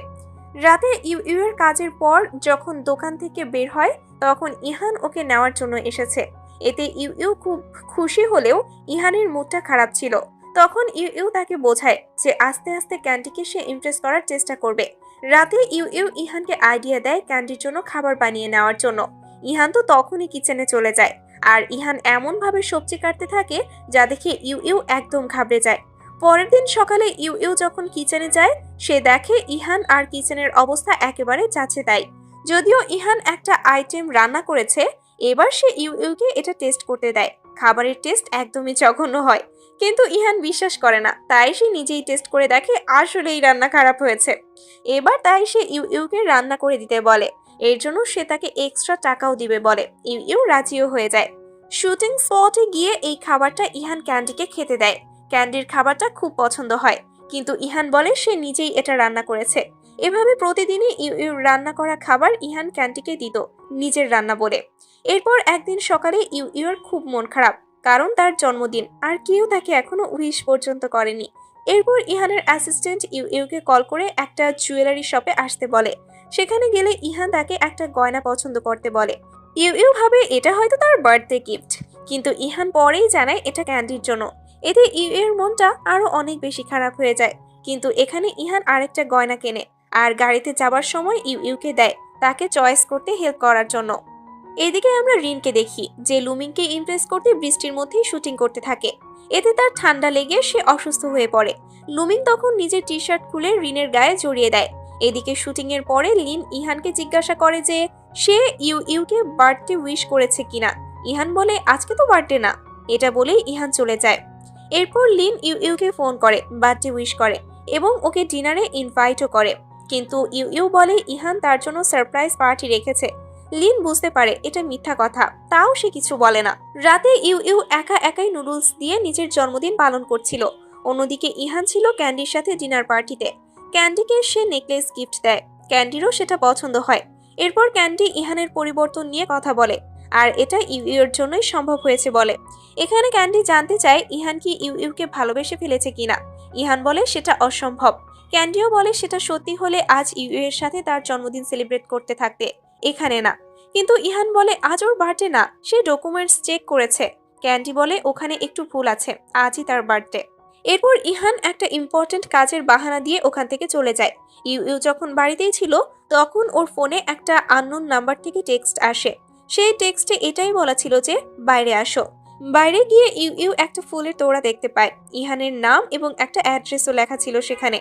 রাতে ইউ ইউ এর কাজের পর যখন দোকান থেকে বের হয় তখন ইহান ওকে নেওয়ার জন্য এসেছে। এতে ইউ ইউ খুব খুশি হলেও ইহানের মুডটা খারাপ ছিল। তখন ইউ ইউ তাকে বোঝায় যে আস্তে আস্তে ক্যান্ডিকে সে ইমপ্রেস করার চেষ্টা করবে। রাতে ইউ ইউ ইহানকে আইডিয়া দেয় ক্যান্ডির জন্য খাবার বানিয়ে নেওয়ার জন্য। ইহান তো তখনই কিচেনে চলে যায় আর ইহান এমন ভাবে সবজি কাটতে থাকে যা দেখে ইউ ইউ একদম ঘাবড়ে যায়। পরের দিন সকালে ইউ ইউ যখন কিচেনে যায় সে দেখে ইহান আর কিচেনের অবস্থা একেবারে যাচ্ছে তাই। যদিও ইহান একটা আইটেম রান্না করেছে, এবার সে ইউ ইউকে এটা টেস্ট করতে দেয়। খাবারের টেস্ট একদমই জঘন্য হয়, কিন্তু ইহান বিশ্বাস করে না, তাই সে নিজেই টেস্ট করে দেখে আসলেই রান্না খারাপ হয়েছে। এবার তাই সে ইউ ইউকে রান্না করে দিতে বলে। এর জন্য সে তাকে এক্সট্রা টাকাও দিবে বলে। ইউ ইউ রাজিও হয়ে যায়। শুটিং স্পটে গিয়ে এই খাবারটা ইহান ক্যান্ডিকে খেতে দেয়। ক্যান্ডির খাবারটা খুব পছন্দ হয়, কিন্তু ইহান বলে সে নিজেই এটা রান্না করেছে। এভাবে প্রতিদিনই ইউ ইউ রান্না করা খাবার ইহান ক্যান্ডিকে দিত নিজের রান্না বলে। এরপর একদিন সকালে ইউ ইউর খুব মন খারাপ, কারণ তার জন্মদিন আর কেউ তাকে এখনো উইশ পর্যন্ত করেনি। এরপর ইহানের অ্যাসিস্ট্যান্ট ইউ ইউকে কল করে একটা জুয়েলারি শপে আসতে বলে। সেখানে গেলে ইহান তাকে একটা গয়না পছন্দ করতে বলে। ইউ ইউ ভাবে এটা হয়তো তার বার্থডে গিফট, কিন্তু ইহান পরেই জানায় এটা ক্যান্ডির জন্য। এতে ইউ এর মনটা আরো অনেক বেশি খারাপ হয়ে যায়। কিন্তু এখানে ইহান আরেকটা গয়না কেনে আর গাড়িতে যাবার সময় ইউ ইউকে দেয় তাকে চয়েস করতে হেল্প করার জন্য। এদিকে আমরা রিনকে দেখি যে লুমিংকে ইমপ্রেস করতে বৃষ্টির মধ্যেই শুটিং করতে থাকে। এতে তার ঠান্ডা লেগে সে অসুস্থ হয়ে পড়ে। লুমিং তখন নিজের টি শার্ট খুলে রিনের গায়ে জড়িয়ে দেয়। এদিকে শুটিং এর পরে লিন ইহানকে জিজ্ঞাসা করে যে সে ইউ ইউকে বার্থডে উইশ করেছে কিনা। ইহান বলে আজকে তো বার্থডে না। এটা বলেই ইহান চলে যায়। এরপর লিন ইউ ইউকে ফোন করে বার্থডে উইশ করে এবং ওকে ডিনারে ইনভাইটও করে, কিন্তু ইউ ইউ বলে ইহান তার জন্য সারপ্রাইজ পার্টি রেখেছে। লিন বুঝতে পারে এটা মিথ্যা কথা, তাও সে কিছু বলে না। রাতে ইউ ইউ একা একাই নুডলস দিয়ে নিজের জন্মদিন পালন করছিল। অন্যদিকে ইহান ছিল ক্যান্ডির সাথে ডিনার পার্টিতে। ক্যান্ডিকে সে নেকলেস গিফট দেয়। ক্যান্ডিরও সেটা পছন্দ হয়। এরপর ক্যান্ডি ইহানের পরিবর্তন নিয়ে কথা বলে, আর এটা ইউইউর জন্যই সম্ভব হয়েছে বলে। এখানে ক্যান্ডি জানতে চায় ইহান কি ইউইউকে ভালোবেসে ফেলেছে কিনা। ইহান বলে সেটা অসম্ভব। ক্যান্ডিও বলে সেটা সত্যি হলে আজ ইউইউ এর সাথে তার জন্মদিন সেলিব্রেট করতে থাকতে, এখানে না। কিন্তু ইহান বলে আজ ওর বার্থডে না, সে ডকুমেন্টস চেক করেছে। ক্যান্ডি বলে ওখানে একটু ভুল আছে, আজই তার বার্থডে। এরপর ইহান একটা ইম্পর্টেন্ট কাজের বাহানা দিয়ে ওখান থেকে চলে যায়। ইউইউ যখন বাড়িতেই ছিল তখন ওর ফোনে একটা আননোন নাম্বার থেকে টেক্সট আসে। সেই টেক্সটে এটাই বলা ছিল যে বাইরে আসো। বাইরে গিয়ে ইউইউ একটা ফুলের তোড়া দেখতে পায়। ইহানের নাম এবং একটা অ্যাড্রেসও লেখা ছিল সেখানে।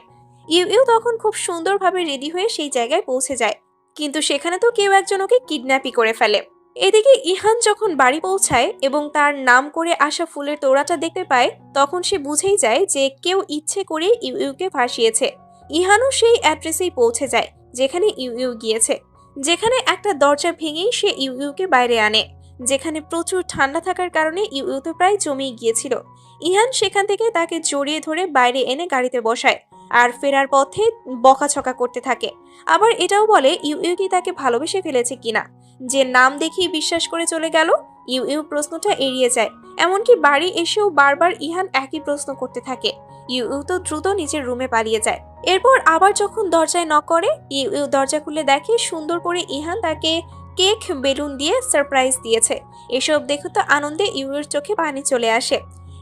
ইউইউ তখন খুব সুন্দরভাবে রেডি হয়ে সেই জায়গায় পৌঁছে যায়, কিন্তু সেখানে তো কেউ একজন ওকে কিডন্যাপই করে ফেলে। এদিকে ইহান যখন বাড়ি পৌঁছায় এবং তার নাম করে আসা ফুলের তোড়াটা দেখতে পায়, তখন সে বুঝেই যায় যে কেউ ইচ্ছে করে ইউইউকে ফাঁসিয়েছে। ইহানও সেই অ্যাড্রেসেই পৌঁছে যায় যেখানে ইউইউ গিয়েছে। যেখানে একটা দরজা ভেঙেই সে ইউইউকে বাইরে আনে, যেখানে প্রচুর ঠান্ডা থাকার কারণে ইউইউ তো প্রায় জমেই গিয়েছিল। ইহান সেখান থেকে তাকে জড়িয়ে ধরে বাইরে এনে গাড়িতে বসায় আর ফেরার পথে বকাছকা করতে থাকে। আবার এটাও বলে ইউইউ কি তাকে ভালোবেসে ফেলেছে কিনা, যে নাম দেখেই বিশ্বাস করে চলে গেল। ইউইউ প্রশ্নটা এড়িয়ে যায়, এমনকি বাড়ি এসেও বারবার ইহান একই প্রশ্ন করতে থাকে। ইউইউ তো দ্রুত নিজের রুমে পালিয়ে যায়। এরপর আবার যখন দরজায় নক করে, ইউইউ দরজা খুলে দেখে সুন্দর করে ইহান তাকে কেক বেলুন দিয়ে সারপ্রাইজ দিয়েছে। এসব দেখে তো আনন্দে ইউইউর চোখে পানি চলে আসে।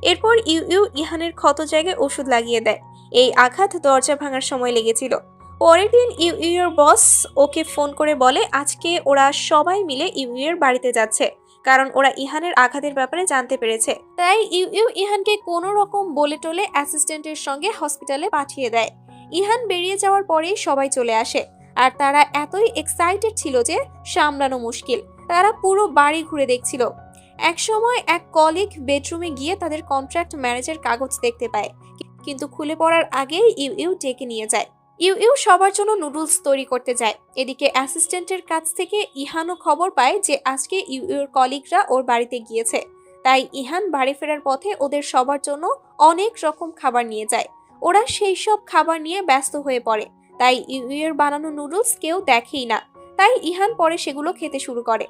এরপর ইউইউ ইহানের ক্ষত জায়গায় ওষুধ লাগিয়ে দেয়। এই আঘাত দরজা ভাঙার সময় লেগেছিল। পরের দিন ইউইউর বস ওকে ফোন করে বলে আজকে ওরা সবাই মিলে ইউইউর বাড়িতে যাচ্ছে, কারণ ওরা ইহানের আঘাতের ব্যাপারে জানতে পেরেছে। তাই ইউইউ ইহানকে কোনো রকম বলে টলে অ্যাসিস্ট্যান্টের সঙ্গে হসপিটালে পাঠিয়ে দেয়। ইহান বেরিয়ে যাওয়ার পরেই সবাই চলে আসে, আর তারা এতই এক্সাইটেড ছিল যে সামলানো মুশকিল। তারা পুরো বাড়ি ঘুরে দেখছিল। একসময় এক কলিগ বেডরুমে গিয়ে তাদের কন্ট্রাক্ট ম্যারেজের কাগজ দেখতে পায়, কিন্তু খুলে পড়ার আগেই ইউইউ ডেকে নিয়ে যায়। ইউইউ সবার জন্য নুডলস তৈরি করতে যায়। এদিকে অ্যাসিস্ট্যান্টের কাছ থেকে ইহানও খবর পায় যে আজকে ইউইউর কলিগরা ওর বাড়িতে গিয়েছে। তাই ইহান বাড়ি ফেরার পথে ওদের সবার জন্য অনেক রকম খাবার নিয়ে যায়। ওরা সেই সব খাবার নিয়ে ব্যস্ত হয়ে পড়ে, তাই ইউইউর বানানো নুডলস কেউ দেখেই না। তাই ইহান পরে সেগুলো খেতে শুরু করে।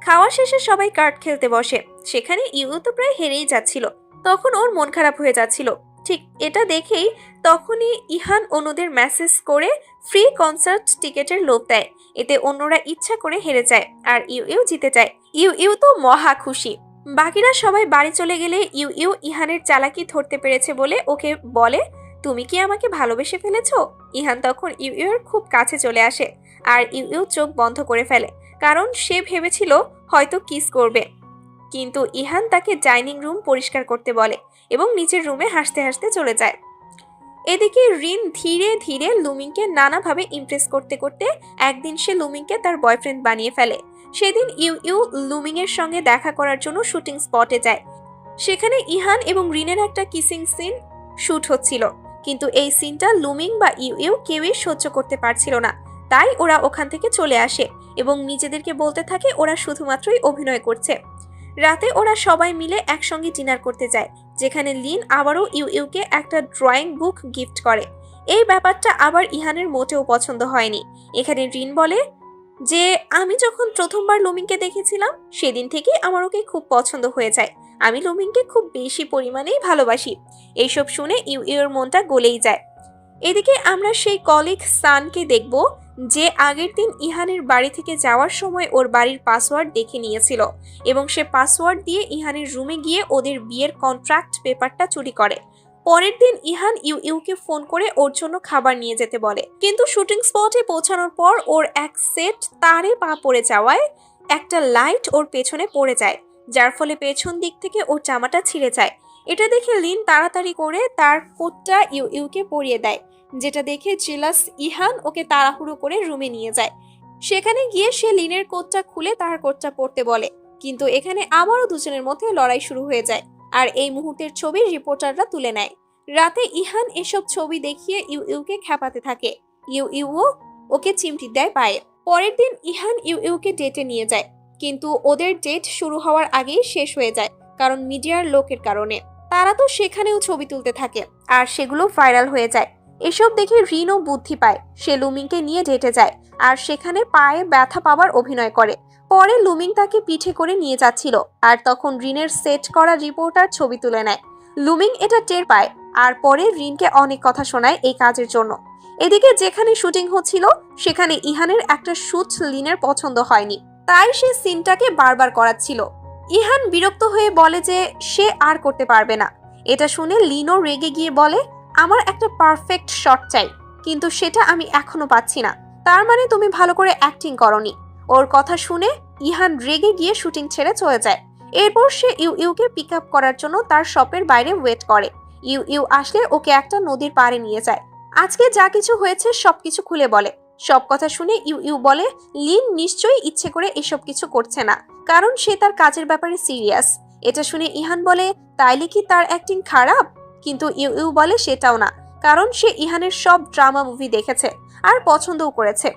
খাওয়া শেষে সবাই কার্ড খেলতে বসে। সেখানে ইউইউ তো প্রায় হেরেই যাচ্ছিল। তখন ওর মন খারাপ হয়ে যাচ্ছিল। ঠিক এটা দেখেই তখনই ইহান অন্যদের মেসেজ করে ফ্রি কনসার্ট টিকেটের লোভ দেয়। এতে অন্যরা ইচ্ছা করে হেরে যায় আর ইউইউ জিতে যায়। ইউইউ তো মহা খুশি। বাকিরা সবাই বাড়ি চলে গেলে ইউইউ ইহানের চালাকি ধরতে পেরেছে বলে ওকে বলে তুমি কি আমাকে ভালোবেসে ফেলেছো। ইহান তখন ইউইউর খুব কাছে চলে আসে আর ইউইউ চোখ বন্ধ করে ফেলে, কারণ সে ভেবেছিল হয়তো কিস করবে। কিন্তু ইহান তাকে ডাইনিং রুম পরিষ্কার করতে বলে এবং নিচের রুমে হাসতে হাসতে চলে যায়। এদিকে রিন ধীরে ধীরে লুমিংকে নানাভাবে ইমপ্রেস করতে করতে একদিন সে লুমিংকে তার বয়ফ্রেন্ড বানিয়ে ফেলে। সেদিন ইউইউ লুমিং এর সঙ্গে দেখা করার জন্য শুটিং স্পটে যায়। সেখানে ইহান এবং রিনের একটা কিসিং সিন শুট হচ্ছিল, কিন্তু এই সিনটা লুমিং বা ইউইউ কেউই সহ্য করতে পারছিল না। তাই ওরা ওখান থেকে চলে আসে এবং নিজেদেরকে বলতে থাকে ওরা শুধুমাত্রই অভিনয় করছে। রাতে ওরা সবাই মিলে একসঙ্গে ডিনার করতে যায়, যেখানে লিন আবারও ইউইউকে একটা ড্রয়িং বুক গিফট করে। এই ব্যাপারটা আবার ইহানের মোটেও পছন্দ হয়নি। এখানে রিন বলে যে আমি যখন প্রথমবার লুমিংকে দেখেছিলাম সেদিন থেকে আমার ওকে খুব পছন্দ হয়ে যায়। আমি লুমিংকে খুব বেশি পরিমাণেই ভালোবাসি। এইসব শুনে ইউইউর মনটা গলেই যায়। এদিকে আমরা সেই কলিগ সানকে দেখব, যে আগের দিন ইহানের বাড়ি থেকে যাওয়ার সময় ওর বাড়ির পাসওয়ার্ড দেখে নিয়েছিল এবং সে পাসওয়ার্ড দিয়ে ইহানের রুমে গিয়ে ওদের বিয়ের কন্ট্রাক্ট পেপারটা চুরি করে। পরের দিন ইহান ইউইউকে ফোন করে ওর জন্য খাবার নিয়ে যেতে বলে, কিন্তু শুটিং স্পটে পৌঁছানোর পর ওর এক সেট তারে পা পড়ে যাওয়ায় একটা লাইট ওর পেছনে পড়ে যায়, যার ফলে পেছন দিক থেকে ওর জামাটা ছিঁড়ে যায়। এটা দেখে লিন তাড়াতাড়ি করে তার কোটটা ইউইউকে পরিয়ে দেয়, যেটা দেখে জেলাস ইহান ওকে তাড়াহুড়ো করে রুমে নিয়ে যায়। সেখানে গিয়ে সে লিনের কোটটা খুলে তার কোটটা পরতে বলে, কিন্তু এখানে আবারও দুজনের মধ্যে লড়াই শুরু হয়ে যায় আর এই মুহূর্তের ছবি রিপোর্টাররা তুলে নেয়। রাতে ইহান এসব ছবি দেখিয়ে ইউইউকে খেপাতে থাকে। ইউইউও ওকে চিমটি দেয় পায়ে। পরের দিন ইহান ইউইউকে ডেটে নিয়ে যায়, কিন্তু ওদের ডেট শুরু হওয়ার আগেই শেষ হয়ে যায়, কারণ মিডিয়ার লোকের কারণে। তারা তো সেখানেও ছবি তুলতে থাকে আর সেগুলো ভাইরাল হয়ে যায়। এসব দেখে রিনও বুদ্ধি পায়। সে লুমিংকে নিয়ে ডেটে যায় আর সেখানে পায়ে ব্যথা পাওয়ার অভিনয় করে। পরে লুমিং তাকে পিঠে করে নিয়ে যাচ্ছিল আর তখন রিনের সেট করা রিপোর্টার ছবি তুলে নেয়। লুমিং এটা টের পায় আর পরে রিনকে অনেক কথা শোনায় এই কাজের জন্য। এদিকে যেখানে শুটিং হচ্ছিল সেখানে ইহানের একটা শুট লিনের পছন্দ হয়নি, তাই সে সিনটাকে বারবার করাচ্ছিল। ইহান বিরক্ত হয়ে বলে যে সে আর করতে পারবে না। এটা শুনে লিনও রেগে গিয়ে বলে, আমার একটা পারফেক্ট শট চাই, কিন্তু সেটা আমি এখনো পাচ্ছি না। তার মানে তুমি ভালো করে অ্যাক্টিং করনি। ওর কথা শুনে ইহান রেগে গিয়ে শুটিং ছেড়ে চলে যায়। এরপর সে ইউকে পিক আপ করার জন্য তার শপের বাইরে ওয়েট করে। ইউ আসলে ওকে একটা নদীর পাড়ে নিয়ে যায়। আজকে যা কিছু হয়েছে সবকিছু খুলে বলে। সব কথা শুনে ইউ বলে লিন নিশ্চয়ই ইচ্ছে করে এসব কিছু করছে না, কারণ সে তার কাজের ব্যাপারে সিরিয়াস। এটা শুনে ইহান বলে, তাইলে কি তার অ্যাক্টিং খারাপ? কিন্তু ইউ বলে সেটাও না, কারণ সে ইহানের সব ড্রামা মুভি দেখেছে আর পছন্দও করেছে।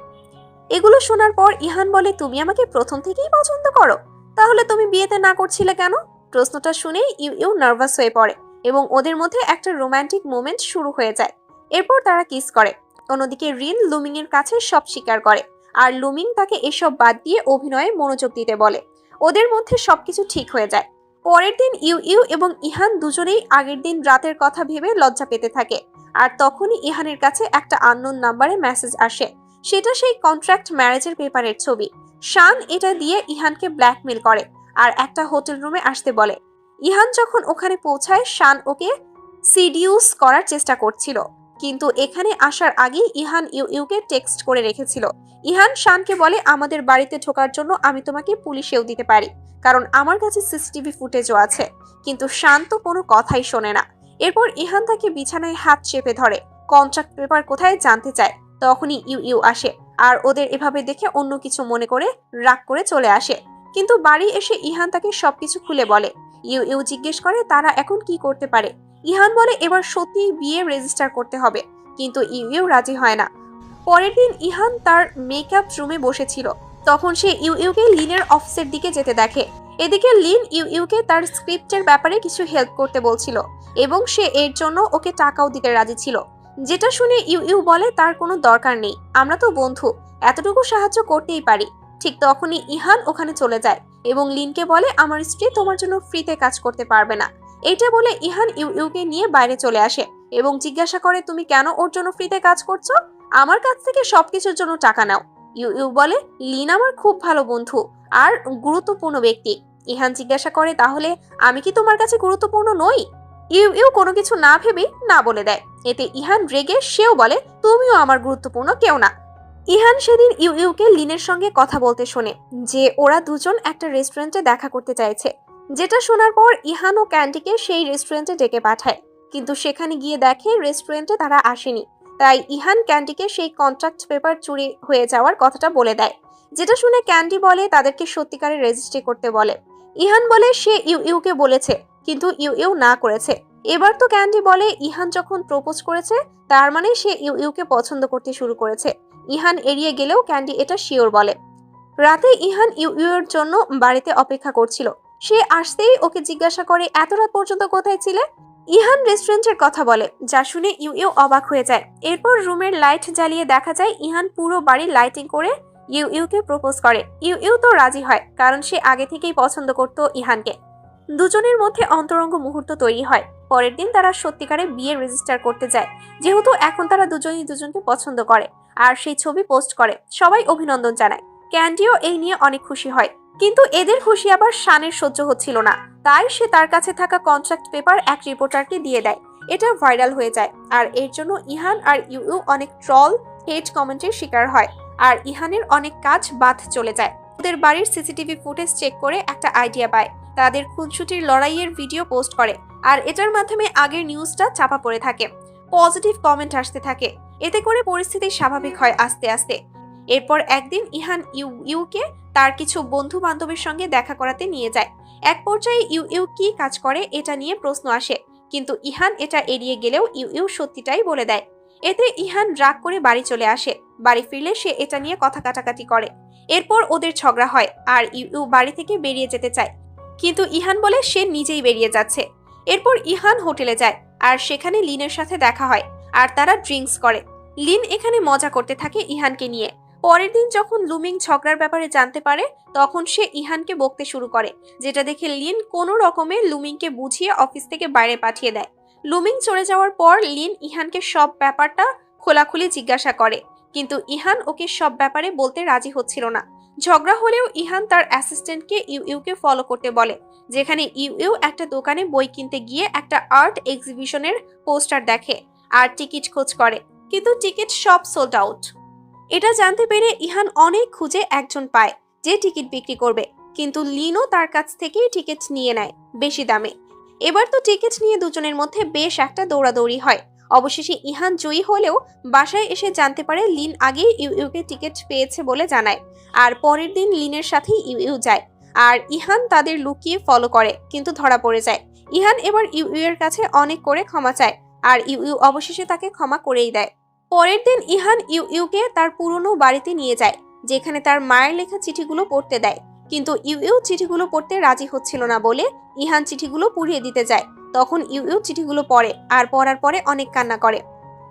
এগুলো শোনার পর ইহান বলে, তুমি আমাকে প্রথম থেকেই পছন্দ করো, তাহলে তুমি বিয়েতে না করছিলে কেন? প্রশ্নটা শুনেই ইউ নার্ভাস হয়ে পড়ে এবং ওদের মধ্যে একটা রোমান্টিক মোমেন্ট শুরু হয়ে যায়। এরপর তারা কিস করে। অন্যদিকে রিন লুমিং এর কাছে সব স্বীকার করে আর লুমিং তাকে এসব বাদ দিয়ে অভিনয়ে মনোযোগ দিতে বলে। ওদের মধ্যে সবকিছু ঠিক হয়ে যায়। পরের দিন ইউ এবং ইহান দুজনেই আগের দিন রাতের কথা ভেবে লজ্জা পেতে থাকে। আর তখনই ইহানের কাছে একটা আননোন নাম্বারে মেসেজ আসে। সেটা সেই কন্ট্রাক্ট ম্যারেজের পেপারের ছবি। শান এটা দিয়ে ইহানকে ব্ল্যাকমেল করে আর একটা হোটেল রুমে আসতে বলে। ইহান যখন ওখানে পৌঁছায়, শান ওকে সিডিউস করার চেষ্টা করছিল, কিন্তু এখানে আসার আগেই ইহান ইউকে টেক্সট করে রেখেছিল। ইহান শানকে বলে, আমাদের বাড়িতে ঢোকার জন্য আমি তোমাকে পুলিশেও দিতে পারি, কারণ আমার কাছে সিসিটিভি ফুটেজও আছে। কিন্তু শান তো কোনো কথাই শোনে না। এরপর ইহান তাকে বিছানায় হাত চেপে ধরে কন্ট্রাক্ট পেপার কোথায় জানতে চায়। তখনই ইউ আসে আর ওদের এভাবে দেখে অন্য কিছু মনে করে রাগ করে চলে আসে। কিন্তু বাড়ি এসে ইহান তাকে সবকিছু খুলে বলে। ইউ জিজ্ঞেস করে তারা এখন কি করতে পারে। ইহান বলে এবার সত্যিই বিয়ে রেজিস্টার করতে হবে, কিন্তু ইউ রাজি হয় না। পরের দিন ইহান তার মেকআপ রুমে বসেছিল, তখন সে ইউকে লিনের অফিসের দিকে যেতে দেখে। এদিকে লিন ইউকে তার স্ক্রিপ্টের ব্যাপারে কিছু হেল্প করতে বলছিল এবং সে এর জন্য ওকে টাকাও দিতে রাজি ছিল। যেটা শুনে ইউ বলে তার কোনো দরকার নেই, আমরা তো বন্ধু, এতটুকু সাহায্য করতেই পারি। ঠিক তখনই ইহান ওখানে চলে যায় এবং লিনকে বলে, আমার স্ত্রী তোমার জন্য ফ্রিতে কাজ করতে পারবে না। এটা বলে ইহান ইউকে নিয়ে বাইরে চলে আসে এবং জিজ্ঞাসা করে, তুমি কেন ওর জন্য ফ্রিতে কাজ করছো? আমার কাছ থেকে সবকিছুর জন্য টাকা নাও। ইউ বলে, লিন আমার খুব ভালো বন্ধু আর গুরুত্বপূর্ণ ব্যক্তি। ইহান জিজ্ঞাসা করে, তাহলে আমি কি তোমার কাছে গুরুত্বপূর্ণ নই? ইউ কোনো কিছু না ভেবেই না বলে দেয়। এতে ইহান রেগে সেও বলে, তুমিও আমার গুরুত্বপূর্ণ কেউ না। ইহান সেদিন ইউকে লিনের সঙ্গে কথা বলতে শোনে যে ওরা দুজন একটা রেস্টুরেন্টে দেখা করতে চাইছে। যেটা শোনার পর ইহান ও ক্যান্ডিকে সেই রেস্টুরেন্টে ডেকে পাঠায়, কিন্তু সেখানে গিয়ে দেখে রেস্টুরেন্টে তারা আসেনি। তাই ইহান ক্যান্ডিকে সেই কন্ট্রাক্ট পেপার চুরি হয়ে যাওয়ার কথাটা বলে দেয়। যেটা শুনে ক্যান্ডি বলে তাদেরকে সত্যিকারের রেজিস্ট্রি করতে বলে। ইহান বলে সে ইউকে বলেছে, কিন্তু ইউ না করেছে। এবার তো ক্যান্ডি বলে ইহান যখন প্রপোজ করেছে তার মানে সে ইউকে পছন্দ করতে শুরু করেছে। ইহান এড়িয়ে গেলেও ক্যান্ডি এটা শিওর বলে। রাতে ইহান ইউর জন্য বাড়িতে অপেক্ষা করছিল। সে আসতেই ওকে জিজ্ঞাসা করে, এত রাত পর্যন্ত কোথায় ছিলে? ইহান রেস্টুরেন্টের কথা বলে, যা শুনে ইউ অবাক হয়ে যায়। এরপর রুমের লাইট জ্বালিয়ে দেখা যায় ইহান পুরো বাড়ি লাইটিং করে ইউকে প্রপোজ করে। ইউ তো রাজি হয়, কারণ সে আগে থেকেই পছন্দ করত ইহানকে। দুজনের মধ্যে অন্তরঙ্গ মুহূর্ত তৈরি হয়। পরের দিন তারা সত্যিকারে বিয়ে রেজিস্টার করতে যায়, যেহেতু এখন তারা দুজনই দুজনকে পছন্দ করে। আর সেই ছবি পোস্ট করে, সবাই অভিনন্দন জানায়। ক্যান্ডিও এই নিয়ে অনেক খুশি হয়, কিন্তু এদের খুশি আবার শানের সহ্য হচ্ছিল না। তাই সে তার কাছে থাকা কন্ট্রাক্ট পেপার এক রিপোর্টারকে দিয়ে দেয়। এটা ভাইরাল হয়ে যায় আর এর জন্য ইহান আর ইউ অনেক ট্রল, হেট কমেন্টের শিকার হয় আর ইহানের অনেক কাজ বাদ চলে যায়। ওদের বাড়ির সিসিটিভি ফুটেজ চেক করে একটা আইডিয়া পায়। তাদের খুনসুটির লড়াইয়ের ভিডিও পোস্ট করে আর এটার মাধ্যমে আগের নিউজটা চাপা পড়ে থাকে। পজিটিভ কমেন্ট আসতে থাকে, এতে করে পরিস্থিতি স্বাভাবিক হয় আস্তে আস্তে। এরপর একদিন ইহান ইউকে তার কিছু বন্ধু বান্ধবের সঙ্গে দেখা করাতে নিয়ে যায়। এক পর্যায়ে ইউ কি কাজ করে এটা নিয়ে প্রশ্ন আসে, কিন্তু ইহান এটা এড়িয়ে গেলেও ইউ সত্যিটাই বলে দেয়। এতে ইহান রাগ করে বাড়ি চলে আসে। বাড়ি ফিরলে সে এটা নিয়ে কথা কাটাকাটি করে। এরপর ওদের ঝগড়া হয় আর ইউ বাড়ি থেকে বেরিয়ে যেতে চায়, কিন্তু ইহান বলে সে নিজেই বেরিয়ে যাচ্ছে। এরপর ইহান হোটেলে যায় আর সেখানে লিনের সাথে দেখা হয় আর তারা ড্রিঙ্কস করে। লিন এখানে মজা করতে থাকে ইহানকে নিয়ে। পরের দিন যখন লুমিং ঝগড়ার ব্যাপারে জানতে পারে তখন সে ইহানকে বকতে শুরু করে, যেটা দেখে লিন কোনো রকমে লুমিংকে বুঝিয়ে অফিস থেকে বাইরে পাঠিয়ে দেয়। লুমিং চলে যাওয়ার পর লিন ইহানকে সব ব্যাপারটা খোলাখুলি জিজ্ঞাসা করে, কিন্তু ইহান ওকে সব ব্যাপারে বলতে রাজি হচ্ছিল না। ঝগড়া হলেও ইহান তার অ্যাসিস্ট্যান্টকে ইউকে ফলো করতে বলে, যেখানে ইউ একটা দোকানে বই কিনতে গিয়ে একটা আর্ট এক্সিবিশনের পোস্টার দেখে আর টিকিট খোঁজ করে, কিন্তু টিকিট সব সোল্ড আউট। এটা জানতে পেরে ইহান অনেক খুঁজে একজন পায় যে টিকিট বিক্রি করবে, কিন্তু লিনও তার কাছ থেকেই টিকিট নিয়ে নেয় বেশি দামে। এবার তো টিকিট নিয়ে দুজনের মধ্যে বেশ একটা দৌড়াদৌড়ি হয়। অবশেষে ইহান জয়ী হলেও বাসায় এসে জানতে পারে লিন আগেই ইউকে টিকিট পেয়েছে বলে জানায়। আর পরের দিন লিনের সাথেই ইউ যায়, আর ইহান তাদের লুকিয়ে ফলো করে, কিন্তু ধরা পড়ে যায়। ইহান এবার ইউ এর কাছে অনেক করে ক্ষমা চায়, আর ইউ অবশেষে তাকে ক্ষমা করেই দেয়। পরের দিন ইহান ইউকে তার পুরনো বাড়িতে নিয়ে যায়, যেখানে তার মায়ের লেখা চিঠিগুলো পড়তে দেয়, কিন্তু ইউ চিঠিগুলো পড়তে রাজি হচ্ছিল না বলে ইহান চিঠিগুলো পুড়িয়ে দিতে যায়। তখন ইউ চিঠিগুলো পড়ে, আর পড়ার পরে অনেক কান্না করে।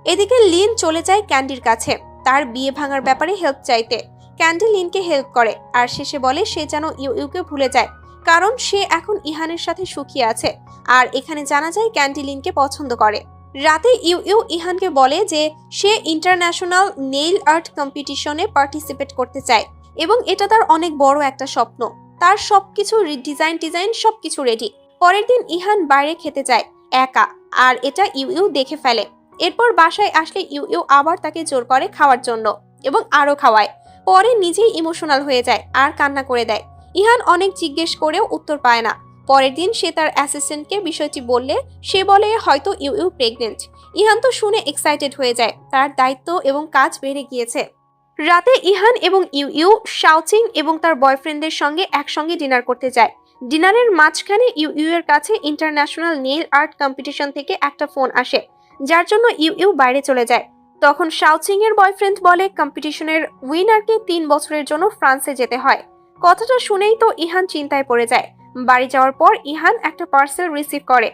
এদিকে লিন চলে যায় ক্যান্ডির কাছে তার বিয়ে ভাঙার ব্যাপারে হেল্প চাইতে। ক্যান্ডি লিনকে হেল্প করে, আর শেষে বলে সে যেন ইউকে ভুলে যায়, কারণ সে এখন ইহানের সাথে সুখী আছে। আর এখানে জানা যায় ক্যান্ডি লিনকে পছন্দ করে। রাতে ইউ ইহানকে বলে যে সে ইন্টারন্যাশনাল নেইল আর্ট কম্পিটিশনে পার্টিসিপেট করতে চায়, এবং এটা তার অনেক বড় একটা স্বপ্ন। তার সবকিছু ডিজাইন সবকিছু রেডি। পরের দিন ইহান বাইরে খেতে যায় একা, আর এটা ইউ দেখে ফেলে। এরপর বাসায় আসলে ইউ আবার তাকে জোর করে খাওয়ার জন্য, এবং আরো খাওয়ায়। পরে নিজেই ইমোশনাল হয়ে যায় আর কান্না করে দেয়। ইহান অনেক জিজ্ঞেস করেও উত্তর পায় না। পরের দিন সে তার অ্যাসিস্ট্যান্টকে বিষয়টি বললে সে বলে হয়তো ইউ প্রেগনেন্ট। ইহান তো শুনে এক্সাইটেড হয়ে যায়, তার দায়িত্ব এবং কাজ বেড়ে গিয়েছে। রাতে ইহান এবং ইউ শাওচিং এবং তার বয়ফ্রেন্ডের সঙ্গে একসঙ্গে ডিনার করতে যায়। ডিনারের মাঝখানে ইউ এর কাছে ইন্টারন্যাশনাল নেইল আর্ট কম্পিটিশন থেকে একটা ফোন আসে, যার জন্য ইউ বাইরে চলে যায়। তখন শাওচিং এর বয়ফ্রেন্ড বলে কম্পিটিশনের উইনারকে 3 বছরের জন্য ফ্রান্সে যেতে হয়। কথাটা শুনেই তো ইহান চিন্তায় পড়ে যায়। বাড়ি যাওয়ার পর ইহান একটা পার্সেল রিসিভ করে।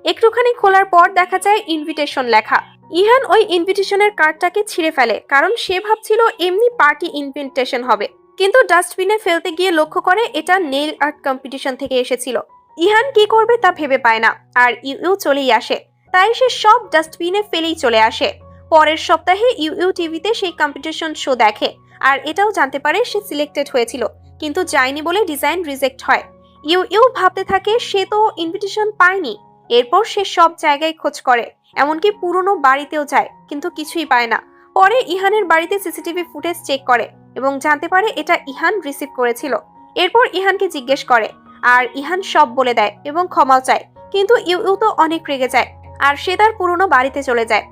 একটুখানি খোলার পর দেখা যায় ইনভিটেশন লেখা। ইহান ওই ইনভিটেশনের কার্ডটাকে ছিঁড়ে ফেলে, কারণ সে ভাবছিল এমনি পার্টি ইনভিটেশন হবে, কিন্তু ডাস্টবিনে ফেলতে গিয়ে লক্ষ্য করে এটা নেইল আর্ট কম্পিটিশন থেকে এসেছিল। ইহান কি করবে তা ভেবে পায় না, আর ইউ চলেই আসে, তাই সে সব ডাস্টবিনে ফেলেই চলে আসে। পরের সপ্তাহে ইউ টিভিতে সেই কম্পিটিশন শো দেখে, আর এটাও জানতে পারে সে সিলেক্টেড হয়েছিল, কিন্তু যায়নি বলে ডিজাইন রিজেক্ট হয়। ইউ ভাবতে থাকে সে তো ইনভিটেশন পায়নি। এরপর সে সব জায়গায় খোঁজ করে, এমনকি পুরনো বাড়িতেও যায়, কিন্তু কিছুই পায় না। পরে ইহানের বাড়িতে সিসিটিভি ফুটেজ চেক করে এবং জানতে পারে এটা ইহান রিসিভ করেছিল। এরপর ইহানকে জিজ্ঞেস করে, আর ইহান সব বলে দেয় এবং ক্ষমাও চায়, কিন্তু ইউ তো অনেক রেগে যায়, আর সে তার পুরনো বাড়িতে চলে যায়।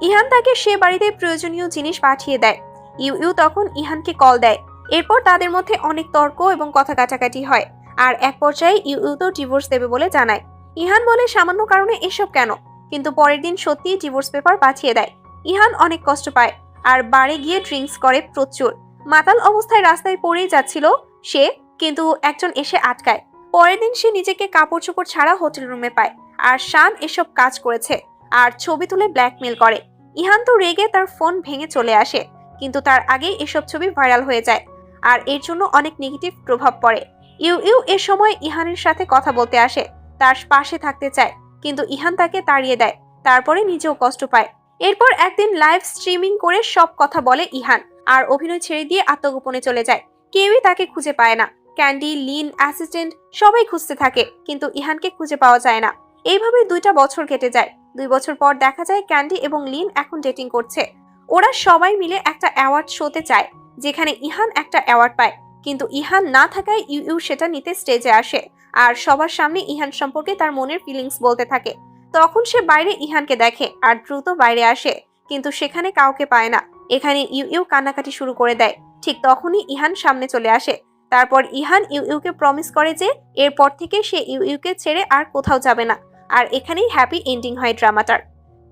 ইহান তাকে সে বাড়িতে প্রয়োজনীয় জিনিস পাঠিয়ে দেয়। ইউ তখন ইহানকে কল দেয়। এরপর তাদের মধ্যে অনেক তর্ক এবং কথা কাটাকাটি হয়, আর এক পর্যায়ে ইউ তো ডিভোর্স দেবে বলে জানায়। ইহান বলে সামান্য কারণে এসব কেন, কিন্তু পরের দিন সত্যিই ডিভোর্স পেপার পাঠিয়ে দেয়। ইহান অনেক কষ্ট পায়, আর বাড়ি গিয়ে ড্রিঙ্কস করে প্রচুর। মাতাল অবস্থায় রাস্তায় পড়েই যাচ্ছিল সে, কিন্তু একজন এসে আটকায়। পরের দিন সে নিজেকে কাপড় চোপড় ছাড়া হোটেল রুমে পায়, আর শান এসব কাজ করেছে আর ছবি তুলে ব্ল্যাকমেল করে। ইহান তো রেগে তার ফোন ভেঙে চলে আসে, কিন্তু তার আগেই এসব ছবি ভাইরাল হয়ে যায়, আর এর জন্য অনেক নেগেটিভ প্রভাব পড়ে। ইউ এ সময় ইহানের সাথে কথা বলতে আসে, তার পাশে থাকতে চায়, কিন্তু ইহান তাকে তাড়িয়ে দেয়। তারপরে নিজেও কষ্ট পায়। এরপর একদিন লাইভ স্ট্রিমিং করে সব কথা বলে ইহান, আর অভিনয় ছেড়ে দিয়ে আত্মগোপনে চলে যায়। কেউই তাকে খুঁজে পায় না। ক্যান্ডি, লিন, অ্যাসিস্ট্যান্ট সবাই খুঁজতে থাকে, কিন্তু ইহানকে খুঁজে পাওয়া যায় না। এইভাবে 2টা বছর কেটে যায়। 2 বছর পর দেখা যায় ক্যান্ডি এবং লিন এখন ডেটিং করছে। ওরা সবাই মিলে একটা অ্যাওয়ার্ড শোতে চায়, যেখানে ইহান একটা অ্যাওয়ার্ড পায়, কিন্তু ইহান না থাকায় ইউ সেটা নিতে স্টেজে আসে, আর সবার সামনে ইহান সম্পর্কে তার মনের ফিলিংস বলতে থাকে। তখন সে বাইরে ইহানকে দেখে আর দ্রুত বাইরে আসে, কিন্তু সেখানে কাউকে পায় না। এখানে ইউ কান্নাকাটি শুরু করে দেয়। ঠিক তখনই ইহান সামনে চলে আসে। তারপর ইহান ইউকে প্রমিস করে যে এরপর থেকে সে ইউকে ছেড়ে আর কোথাও যাবে না, আর এখানেই হ্যাপি এন্ডিং হয় ড্রামাটার।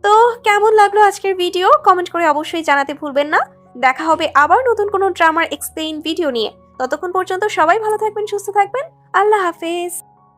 তো কেমন লাগলো আজকের ভিডিও কমেন্ট করে অবশ্যই জানাতে ভুলবেন না। দেখা হবে আবার নতুন কোনো ড্রামার এক্সপ্লেইন ভিডিও নিয়ে। ততক্ষণ পর্যন্ত সবাই ভালো থাকবেন, সুস্থ থাকবেন। আল্লাহ হাফেজ।